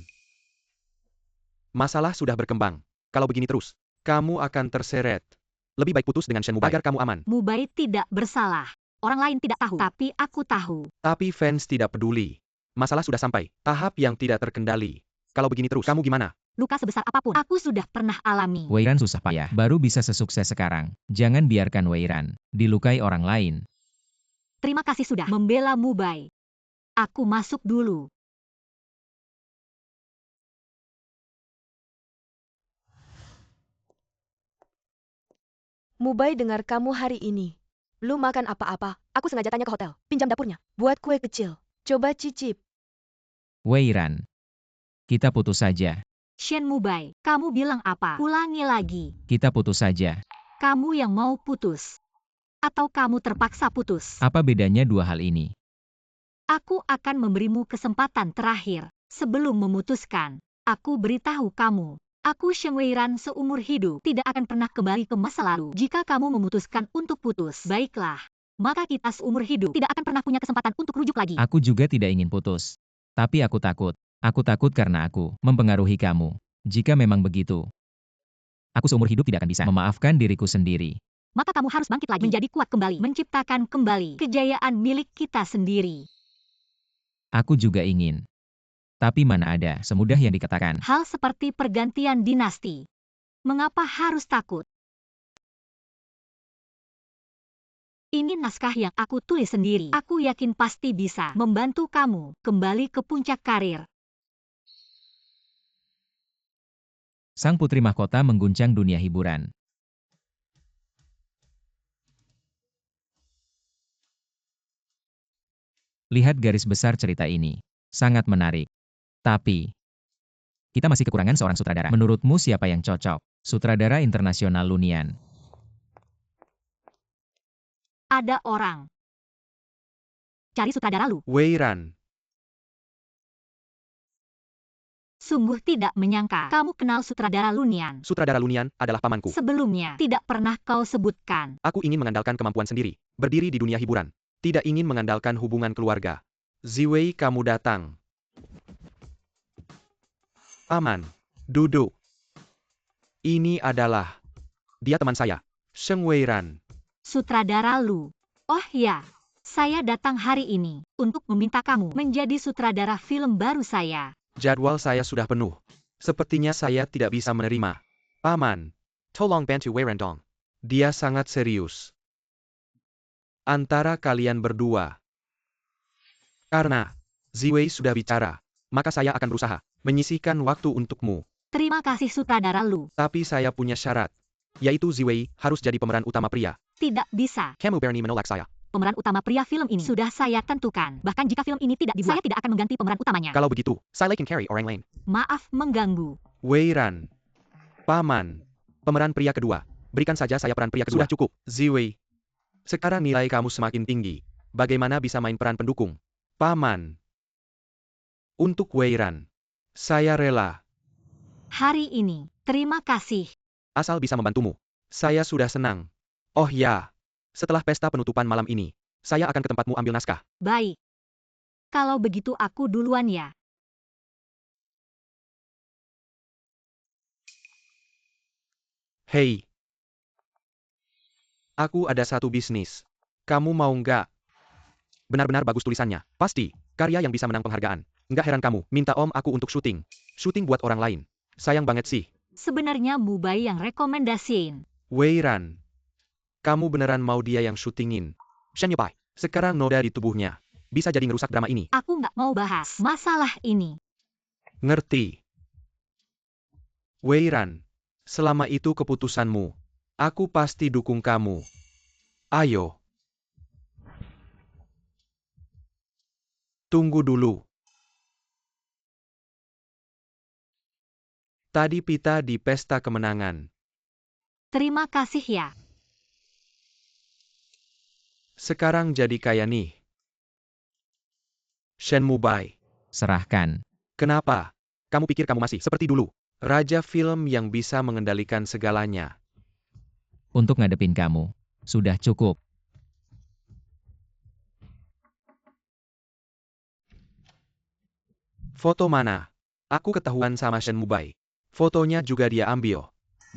Masalah sudah berkembang. Kalau begini terus, kamu akan terseret. Lebih baik putus dengan Shen Mubai agar kamu aman. Mubai tidak bersalah. Orang lain tidak tahu, tapi aku tahu. Tapi fans tidak peduli. Masalah sudah sampai tahap yang tidak terkendali. Kalau begini terus, kamu gimana? Luka sebesar apapun, aku sudah pernah alami. Weiran susah payah, baru bisa sesukses sekarang. Jangan biarkan Weiran dilukai orang lain. Terima kasih sudah membela Mubai. Aku masuk dulu. Mubai dengar kamu hari ini. Belum makan apa-apa. Aku sengaja tanya ke hotel. Pinjam dapurnya. Buat kue kecil. Coba cicip. Weiran, kita putus saja. Shen Mubai, kamu bilang apa? Ulangi lagi. Kita putus saja. Kamu yang mau putus. Atau kamu terpaksa putus. Apa bedanya dua hal ini? Aku akan memberimu kesempatan terakhir. Sebelum memutuskan, aku beritahu kamu. Aku Sheng Weiran seumur hidup tidak akan pernah kembali ke masa lalu. Jika kamu memutuskan untuk putus, baiklah. Maka kita seumur hidup tidak akan pernah punya kesempatan untuk rujuk lagi. Aku juga tidak ingin putus. Tapi aku takut. Aku takut karena aku mempengaruhi kamu. Jika memang begitu, aku seumur hidup tidak akan bisa memaafkan diriku sendiri. Maka kamu harus bangkit lagi, menjadi kuat kembali, menciptakan kembali kejayaan milik kita sendiri. Aku juga ingin. Tapi mana ada semudah yang dikatakan. Hal seperti pergantian dinasti. Mengapa harus takut? Ini naskah yang aku tulis sendiri. Aku yakin pasti bisa membantu kamu kembali ke puncak karir. Sang putri mahkota mengguncang dunia hiburan. Lihat garis besar cerita ini. Sangat menarik. Tapi, kita masih kekurangan seorang sutradara. Menurutmu siapa yang cocok? Sutradara internasional Lunian. Ada orang. Cari sutradara Lu. Wei Ran. Sungguh tidak menyangka kamu kenal sutradara Lunian. Sutradara Lunian adalah pamanku. Sebelumnya, tidak pernah kau sebutkan. Aku ingin mengandalkan kemampuan sendiri, berdiri di dunia hiburan. Tidak ingin mengandalkan hubungan keluarga. Ziwei, kamu datang. Aman. Duduk. Ini adalah... Dia teman saya. Sheng Wei Ran. Sutradara Lu. Oh ya, saya datang hari ini untuk meminta kamu menjadi sutradara film baru saya. Jadwal saya sudah penuh. Sepertinya saya tidak bisa menerima. Paman. Tolong bantu Wei Ran dong. Dia sangat serius. Antara kalian berdua. Karena Ziwei sudah bicara, maka saya akan berusaha menyisihkan waktu untukmu. Terima kasih sutradara Lu. Tapi saya punya syarat, yaitu Ziwei harus jadi pemeran utama pria. Tidak bisa. Kamu berani menolak saya? Pemeran utama pria film ini sudah saya tentukan. Bahkan jika film ini tidak dibuat, saya tidak akan mengganti pemeran utamanya. Kalau begitu, saya can carry orang lain. Maaf mengganggu. Wei Ran. Paman. Pemeran pria kedua. Berikan saja saya peran pria kedua. Sudah cukup, Ziwei. Sekarang nilai kamu semakin tinggi. Bagaimana bisa main peran pendukung? Paman. Untuk Wei Ran. Saya rela. Hari ini, terima kasih. Asal bisa membantumu. Saya sudah senang. Oh ya. Setelah pesta penutupan malam ini, saya akan ke tempatmu ambil naskah. Baik. Kalau begitu aku duluan ya. Hei. Aku ada satu bisnis. Kamu mau nggak? Benar-benar bagus tulisannya. Pasti. Karya yang bisa menang penghargaan. Nggak heran kamu minta om aku untuk syuting. Syuting buat orang lain. Sayang banget sih. Sebenarnya Mubai yang rekomendasiin. Wei Ran. Kamu beneran mau dia yang syutingin? Shen Yupai. Sekarang noda di tubuhnya. Bisa jadi ngerusak drama ini. Aku nggak mau bahas masalah ini. Ngerti. Wei Ran. Selama itu keputusanmu. Aku pasti dukung kamu. Ayo. Tunggu dulu. Tadi pita di pesta kemenangan. Terima kasih ya. Sekarang jadi kaya nih. Shen Mubai. Serahkan. Kenapa? Kamu pikir kamu masih seperti dulu? Raja film yang bisa mengendalikan segalanya. Untuk ngadepin kamu. Sudah cukup. Foto mana? Aku ketahuan sama Shen Mubai. Fotonya juga dia ambil.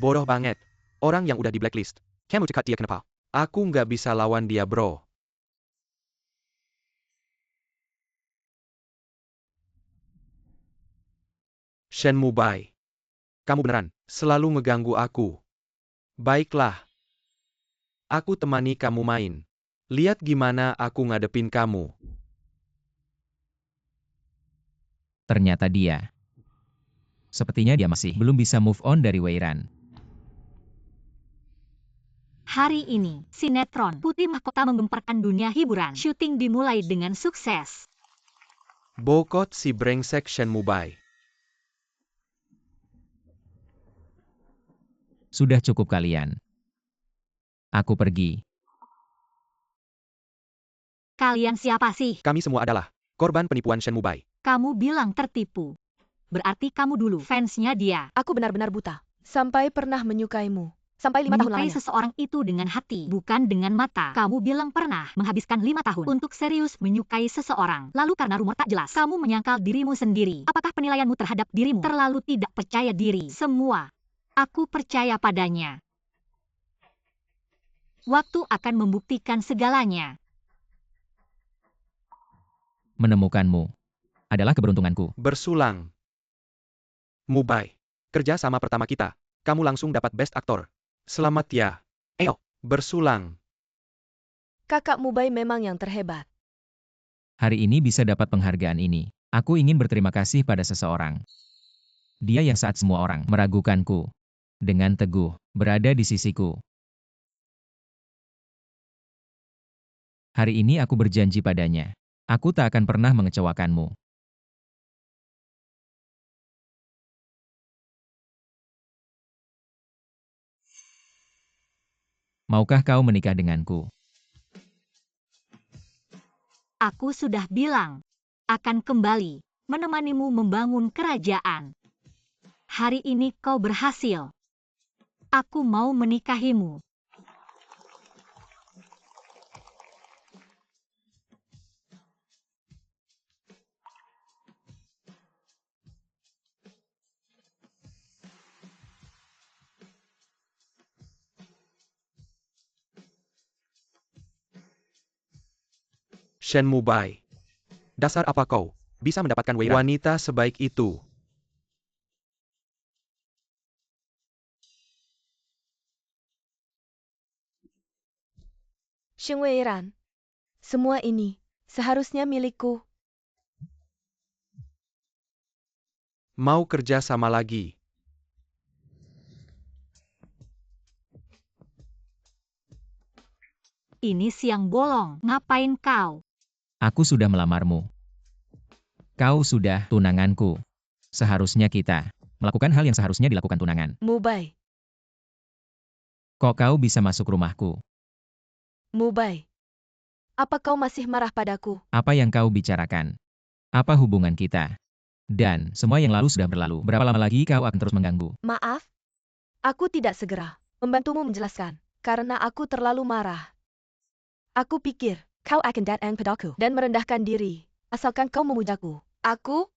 Bodoh banget. Orang yang udah di blacklist. Kamu cekat dia kenapa? Aku nggak bisa lawan dia, bro. Shen Mubai. Kamu beneran selalu ngeganggu aku. Baiklah. Aku temani kamu main. Lihat gimana aku ngadepin kamu. Ternyata dia. Sepertinya dia masih belum bisa move on dari Wei Ran. Hari ini, sinetron Putri Mahkota menggemparkan dunia hiburan. Syuting dimulai dengan sukses. Bokot si brengsek Shen Mubai. Sudah cukup kalian. Aku pergi. Kalian siapa sih? Kami semua adalah korban penipuan Shen Mubai. Kamu bilang tertipu. Berarti kamu dulu fansnya dia. Aku benar-benar buta. Sampai pernah menyukaimu. Sampai 5 tahun Menyukai lamanya. seseorang itu dengan hati, bukan dengan mata. Kamu bilang pernah menghabiskan 5 tahun untuk serius menyukai seseorang. Lalu karena rumor tak jelas, kamu menyangkal dirimu sendiri. Apakah penilaianmu terhadap dirimu terlalu tidak percaya diri? Semua. Aku percaya padanya. Waktu akan membuktikan segalanya. Menemukanmu adalah keberuntunganku. Bersulang. Mubai. Kerja sama pertama kita. Kamu langsung dapat Best Actor. Selamat ya. Bersulang. Kakak Mubai memang yang terhebat. Hari ini bisa dapat penghargaan ini. Aku ingin berterima kasih pada seseorang. Dia yang saat semua orang meragukanku. Dengan teguh, berada di sisiku. Hari ini aku berjanji padanya. Aku tak akan pernah mengecewakanmu. Maukah kau menikah denganku? Aku sudah bilang, akan kembali, menemanimu membangun kerajaan. Hari ini kau berhasil. Aku mau menikahimu. Shen Mubai. Dasar apa kau bisa mendapatkan wanita sebaik itu? Shen Weiran. Semua ini seharusnya milikku. Mau kerja sama lagi? Ini siang bolong, ngapain kau? Aku sudah melamarmu. Kau sudah tunanganku. Seharusnya kita melakukan hal yang seharusnya dilakukan tunangan. Mubai. Kok kau bisa masuk rumahku? Mubai. Apa kau masih marah padaku? Apa yang kau bicarakan? Apa hubungan kita? Dan semua yang lalu sudah berlalu. Berapa lama lagi kau akan terus mengganggu? Maaf. Aku tidak segera membantumu menjelaskan, karena aku terlalu marah. Aku pikir, kau akan datang padaku dan merendahkan diri, asalkan kau memujaku. Aku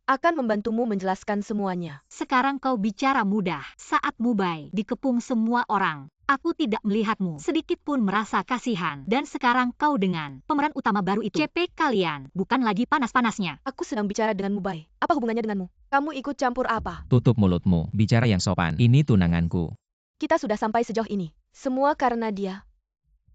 akan membantumu menjelaskan semuanya. Sekarang kau bicara mudah. Saat Mubai dikepung semua orang, aku tidak melihatmu sedikit pun merasa kasihan. Dan sekarang kau dengan pemeran utama baru itu. CP kalian bukan lagi panas-panasnya. Aku sedang bicara dengan Mubai. Apa hubungannya denganmu? Kamu ikut campur apa? Tutup mulutmu. Bicara yang sopan. Ini tunanganku. Kita sudah sampai sejauh ini. Semua karena dia.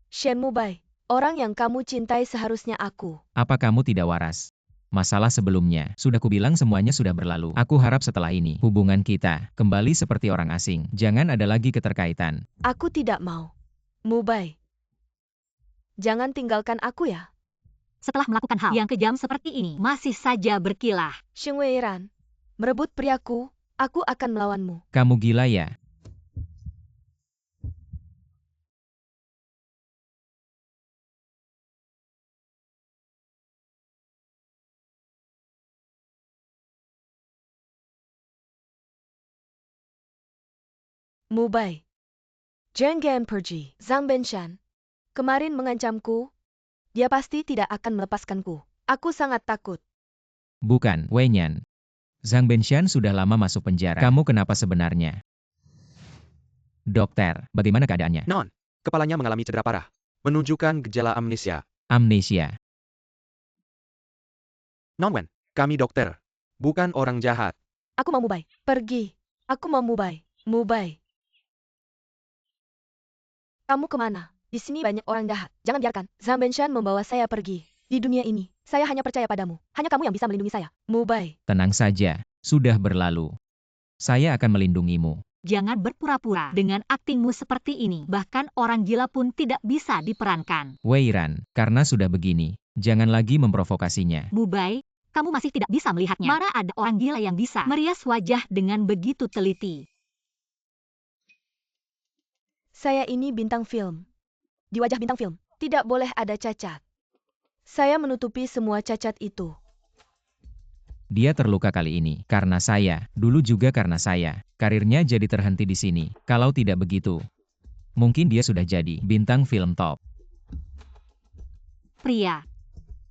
Shen Mubai, orang yang kamu cintai seharusnya aku. Apa kamu tidak waras? Masalah sebelumnya, sudah kubilang semuanya sudah berlalu. Aku harap setelah ini, hubungan kita kembali seperti orang asing. Jangan ada lagi keterkaitan. Aku tidak mau. Mubai. Jangan tinggalkan aku ya. Setelah melakukan hal yang kejam seperti ini, masih saja berkilah. Shen Weiran, merebut priaku, aku akan melawanmu. Kamu gila ya? Mubai. Jangan pergi. Zhang Benshan. Kemarin mengancamku. Dia pasti tidak akan melepaskanku. Aku sangat takut. Bukan, Wenyan. Zhang Benshan sudah lama masuk penjara. Kamu kenapa sebenarnya? Dokter, bagaimana keadaannya? Non, kepalanya mengalami cedera parah. Menunjukkan gejala amnesia. Amnesia. Non Wen, kami dokter. Bukan orang jahat. Aku mau Mubai. Pergi. Aku mau Mubai. Mubai. Kamu kemana? Di sini banyak orang jahat. Jangan biarkan Zhang Benshan membawa saya pergi. Di dunia ini, saya hanya percaya padamu. Hanya kamu yang bisa melindungi saya. Mubai. Tenang saja, sudah berlalu. Saya akan melindungimu. Jangan berpura-pura dengan aktingmu seperti ini. Bahkan orang gila pun tidak bisa diperankan. Weiran, karena sudah begini, jangan lagi memprovokasinya. Mubai, kamu masih tidak bisa melihatnya. Mana ada orang gila yang bisa merias wajah dengan begitu teliti. Saya ini bintang film. Di wajah bintang film, tidak boleh ada cacat. Saya menutupi semua cacat itu. Dia terluka kali ini, karena saya, dulu juga karena saya. Karirnya jadi terhenti di sini. Kalau tidak begitu, mungkin dia sudah jadi bintang film top. Pria,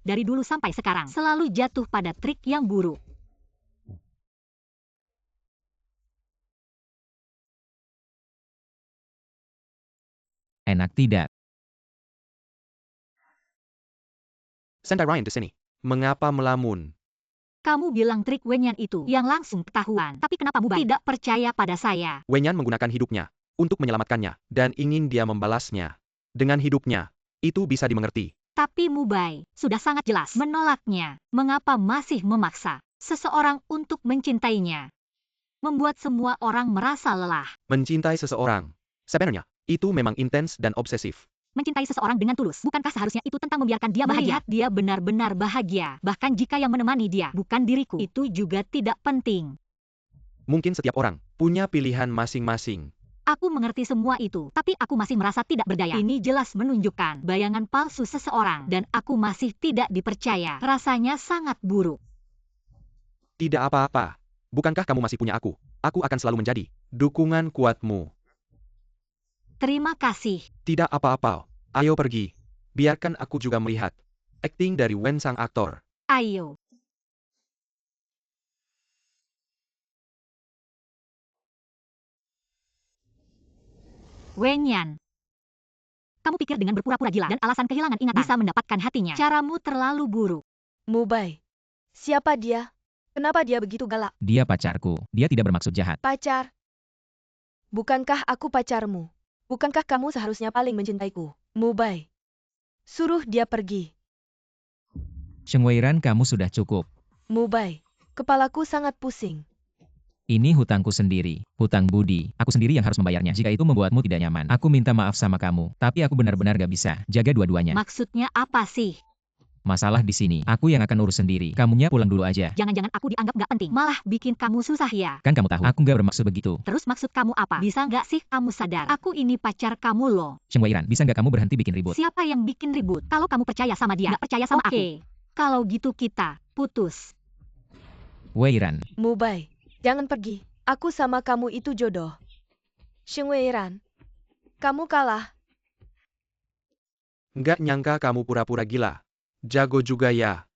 dari dulu sampai sekarang, selalu jatuh pada trik yang buruk. Enak tidak? Sendai Ryan di sini. Mengapa melamun? Kamu bilang trik Wenyan itu yang langsung ketahuan. Tapi kenapa Mubai tidak percaya pada saya? Wenyan menggunakan hidupnya untuk menyelamatkannya dan ingin dia membalasnya dengan hidupnya. Itu bisa dimengerti. Tapi Mubai sudah sangat jelas menolaknya. Mengapa masih memaksa seseorang untuk mencintainya? Membuat semua orang merasa lelah. Mencintai seseorang. Sebenarnya, itu memang intens dan obsesif. Mencintai seseorang dengan tulus. Bukankah seharusnya itu tentang membiarkan dia bahagia? Melihat dia benar-benar bahagia. Bahkan jika yang menemani dia bukan diriku, itu juga tidak penting. Mungkin setiap orang punya pilihan masing-masing. Aku mengerti semua itu, tapi aku masih merasa tidak berdaya. Ini jelas menunjukkan bayangan palsu seseorang, dan aku masih tidak dipercaya. Rasanya sangat buruk. Tidak apa-apa. Bukankah kamu masih punya aku? Aku akan selalu menjadi dukungan kuatmu. Terima kasih. Tidak apa-apa. Ayo pergi. Biarkan aku juga melihat akting dari Wen sang aktor. Ayo. Wenyan. Kamu pikir dengan berpura-pura gila dan alasan kehilangan ingatan bisa mendapatkan hatinya? Caramu terlalu buruk. Mubai. Siapa dia? Kenapa dia begitu galak? Dia pacarku. Dia tidak bermaksud jahat. Pacar? Bukankah aku pacarmu? Bukankah kamu seharusnya paling mencintaiku? Mubai. Suruh dia pergi. Sheng Weiran, kamu sudah cukup. Mubai. Kepalaku sangat pusing. Ini hutangku sendiri. Hutang budi. Aku sendiri yang harus membayarnya. Jika itu membuatmu tidak nyaman, aku minta maaf sama kamu. Tapi aku benar-benar gak bisa jaga dua-duanya. Maksudnya apa sih? Masalah di sini, aku yang akan urus sendiri. Kamunya pulang dulu aja. Jangan-jangan aku dianggap gak penting, malah bikin kamu susah ya. Kan kamu tahu, aku gak bermaksud begitu. Terus maksud kamu apa? Bisa nggak sih kamu sadar? Aku ini pacar kamu loh. Sheng Weiran, bisa nggak kamu berhenti bikin ribut? Siapa yang bikin ribut? Kalau kamu percaya sama dia, nggak percaya sama aku. Kalau gitu kita putus. Weiran, Mubai. Jangan pergi. Aku sama kamu itu jodoh. Sheng Weiran. Kamu kalah. Nggak nyangka kamu pura-pura gila. Jago juga ya.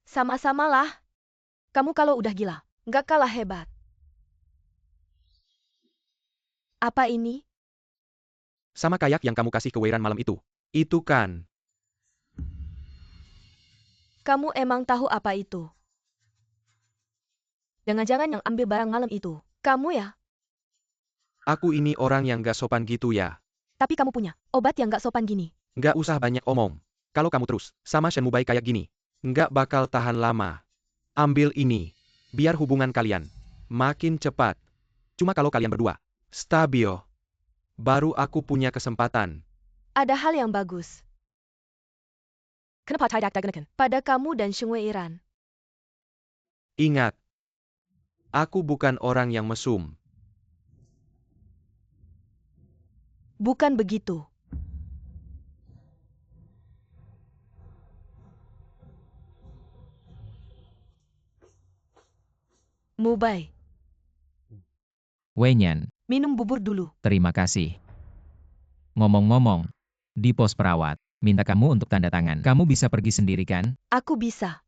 Sama-samalah. Kamu kalau udah gila, nggak kalah hebat. Apa ini? Sama kayak yang kamu kasih ke Weiran malam itu. Itu kan. Kamu emang tahu apa itu? Jangan-jangan yang ambil barang malam itu, kamu ya? Aku ini orang yang gak sopan gitu ya. Tapi kamu punya obat yang nggak sopan gini. Nggak usah banyak omong. Kalau kamu terus sama Shen Mubai kayak gini, nggak bakal tahan lama. Ambil ini. Biar hubungan kalian makin cepat. Cuma kalau kalian berdua stabil, baru aku punya kesempatan. Ada hal yang bagus. Kenapa tidak digunakan pada kamu dan Sheng Weiran? Ingat, aku bukan orang yang mesum. Bukan begitu. Mubai, Wenyan, minum bubur dulu. terima kasih. Ngomong-ngomong, di pos perawat, minta kamu untuk tanda tangan. Kamu bisa pergi sendiri kan? Aku bisa.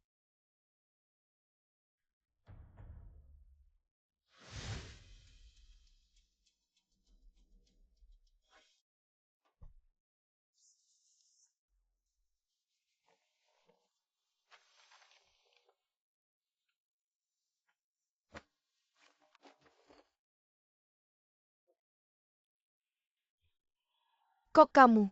Kok kamu?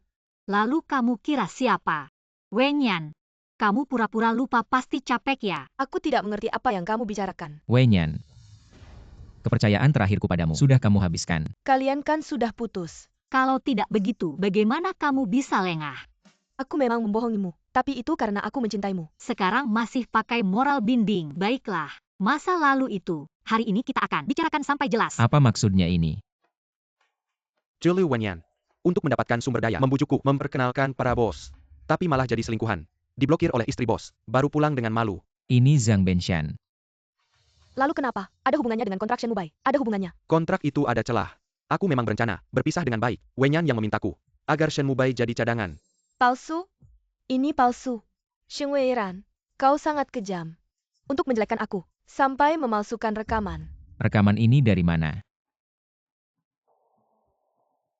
Lalu kamu kira siapa? Wenyan. Kamu pura-pura lupa pasti capek ya. Aku tidak mengerti apa yang kamu bicarakan. Wenyan, kepercayaan terakhirku padamu sudah kamu habiskan. Kalian kan sudah putus. Kalau tidak begitu, bagaimana kamu bisa lengah? Aku memang membohongimu, tapi itu karena aku mencintaimu. Sekarang masih pakai moral binding. Baiklah, masa lalu itu. Hari ini kita akan bicarakan sampai jelas. Apa maksudnya ini? Zhu Wenyan. Untuk mendapatkan sumber daya membujukku memperkenalkan para bos. Tapi malah jadi selingkuhan. Diblokir oleh istri bos. Baru pulang dengan malu. Ini Zhang Benshan. Lalu kenapa? Ada hubungannya dengan kontrak Shen Mubai? Ada hubungannya? Kontrak itu ada celah. Aku memang berencana berpisah dengan baik. Wenyan yang memintaku agar Shen Mubai jadi cadangan. Palsu? Ini palsu. Sheng Weiran, kau sangat kejam. Untuk menjelekkan aku, sampai memalsukan rekaman. Rekaman ini dari mana?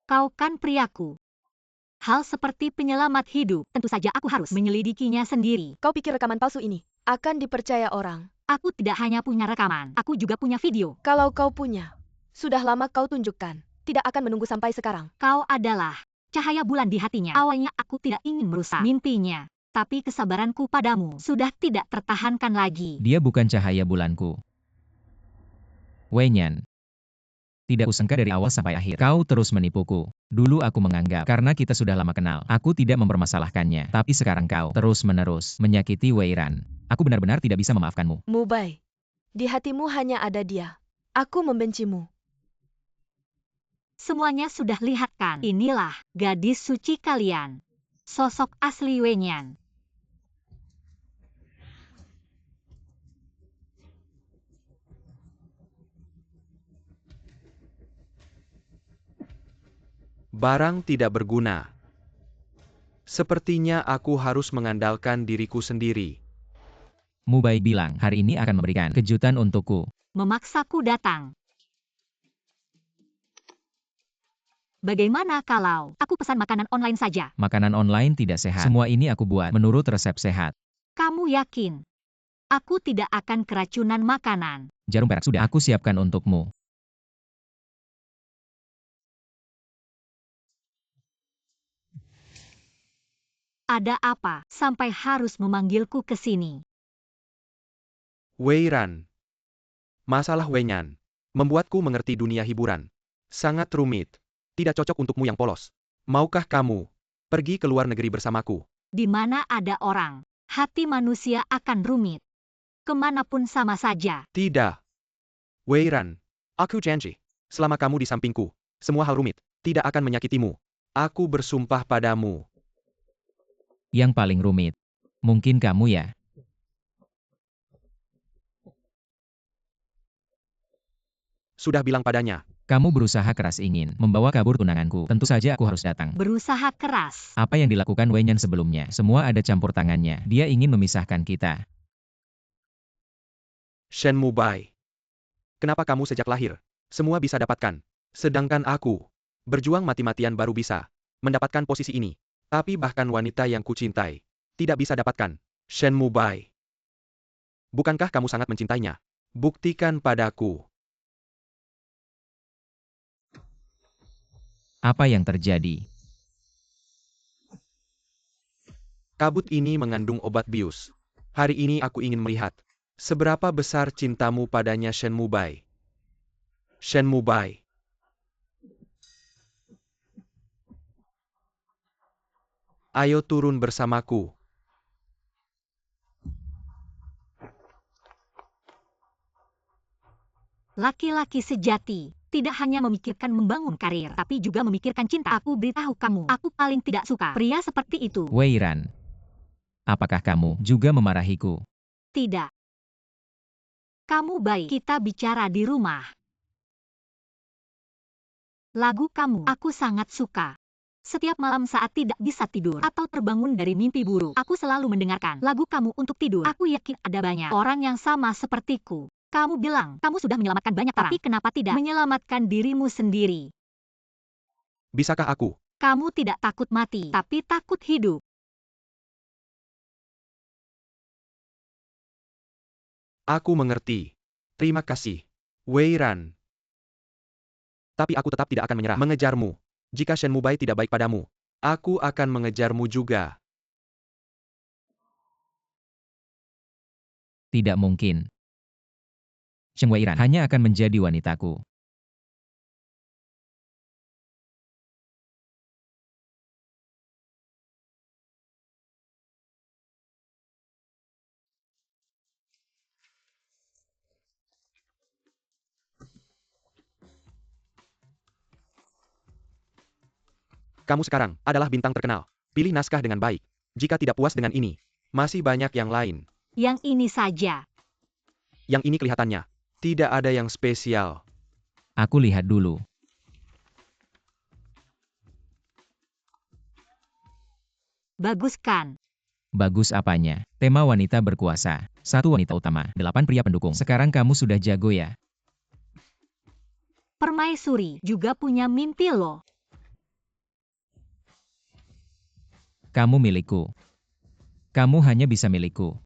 Kau kan priaku. Hal seperti penyelamat hidup, tentu saja aku harus menyelidikinya sendiri. Kau pikir rekaman palsu ini akan dipercaya orang? Aku tidak hanya punya rekaman, aku juga punya video. Kalau kau punya, sudah lama kau tunjukkan. Tidak akan menunggu sampai sekarang. Kau adalah cahaya bulan di hatinya. Awalnya aku tidak ingin merusak mimpinya, tapi kesabaranku padamu sudah tidak tertahankan lagi. Dia bukan cahaya bulanku. Wenyan. Tidak kusangka dari awal sampai akhir. Kau terus menipuku. Dulu aku menganggap karena kita sudah lama kenal, aku tidak mempermasalahkannya. Tapi sekarang kau terus-menerus menyakiti Weiran. Aku benar-benar tidak bisa memaafkanmu. Mubai, di hatimu hanya ada dia. Aku membencimu. Semuanya sudah lihat kan? Inilah gadis suci kalian. Sosok asli Wenyan. Barang tidak berguna. Sepertinya aku harus mengandalkan diriku sendiri. Mubai bilang hari ini akan memberikan kejutan untukku. Memaksaku datang. Bagaimana kalau aku pesan makanan online saja? Makanan online tidak sehat. Semua ini aku buat menurut resep sehat. Kamu yakin? Aku tidak akan keracunan makanan. Jarum perak sudah aku siapkan untukmu. Ada apa sampai harus memanggilku ke sini? Weiran. Masalah Wenyan membuatku mengerti dunia hiburan. Sangat rumit. Tidak cocok untukmu yang polos. Maukah kamu pergi ke luar negeri bersamaku? Di mana ada orang, hati manusia akan rumit. Kemanapun sama saja. Tidak. Weiran. Aku janji. Selama kamu di sampingku, semua hal rumit tidak akan menyakitimu. Aku bersumpah padamu. Yang paling rumit. Mungkin kamu ya. Sudah bilang padanya. Kamu berusaha keras ingin membawa kabur tunanganku. Tentu saja aku harus datang. Berusaha keras. Apa yang dilakukan Wenyan sebelumnya, semua ada campur tangannya. Dia ingin memisahkan kita. Shen Mubai. Kenapa kamu sejak lahir semua bisa dapatkan, sedangkan aku berjuang mati-matian baru bisa mendapatkan posisi ini. Tapi bahkan wanita yang kucintai tidak bisa dapatkan. Shen Mubai. Bukankah kamu sangat mencintainya? Buktikan padaku. Apa yang terjadi? Kabut ini mengandung obat bius. Hari ini aku ingin melihat seberapa besar cintamu padanya Shen Mubai. Shen Mubai. Ayo turun bersamaku. Laki-laki sejati tidak hanya memikirkan membangun karir, tapi juga memikirkan cinta. Aku beritahu kamu, aku paling tidak suka pria seperti itu. Weiran. Apakah kamu juga memarahiku? Tidak. Kamu baik, kita bicara di rumah. Lagu kamu, aku sangat suka. Setiap malam saat tidak bisa tidur atau terbangun dari mimpi buruk, aku selalu mendengarkan lagu kamu untuk tidur. Aku yakin ada banyak orang yang sama sepertiku. Kamu bilang, kamu sudah menyelamatkan banyak orang. Tapi kenapa tidak menyelamatkan dirimu sendiri? Bisakah aku? Kamu tidak takut mati, tapi takut hidup. Aku mengerti. Terima kasih. Weiran. Tapi aku tetap tidak akan menyerah mengejarmu. Jika Shen Mubai tidak baik padamu, aku akan mengejarmu juga. Tidak mungkin. Sheng Weiran hanya akan menjadi wanitaku. Kamu sekarang adalah bintang terkenal. Pilih naskah dengan baik. Jika tidak puas dengan ini, masih banyak yang lain. Yang ini saja. Yang ini kelihatannya tidak ada yang spesial. Aku lihat dulu. Bagus kan? Bagus apanya? Tema wanita berkuasa. 1 wanita utama, 8 pria pendukung. Sekarang kamu sudah jago ya? Permaisuri juga punya mimpi loh. Kamu milikku. Kamu hanya bisa milikku.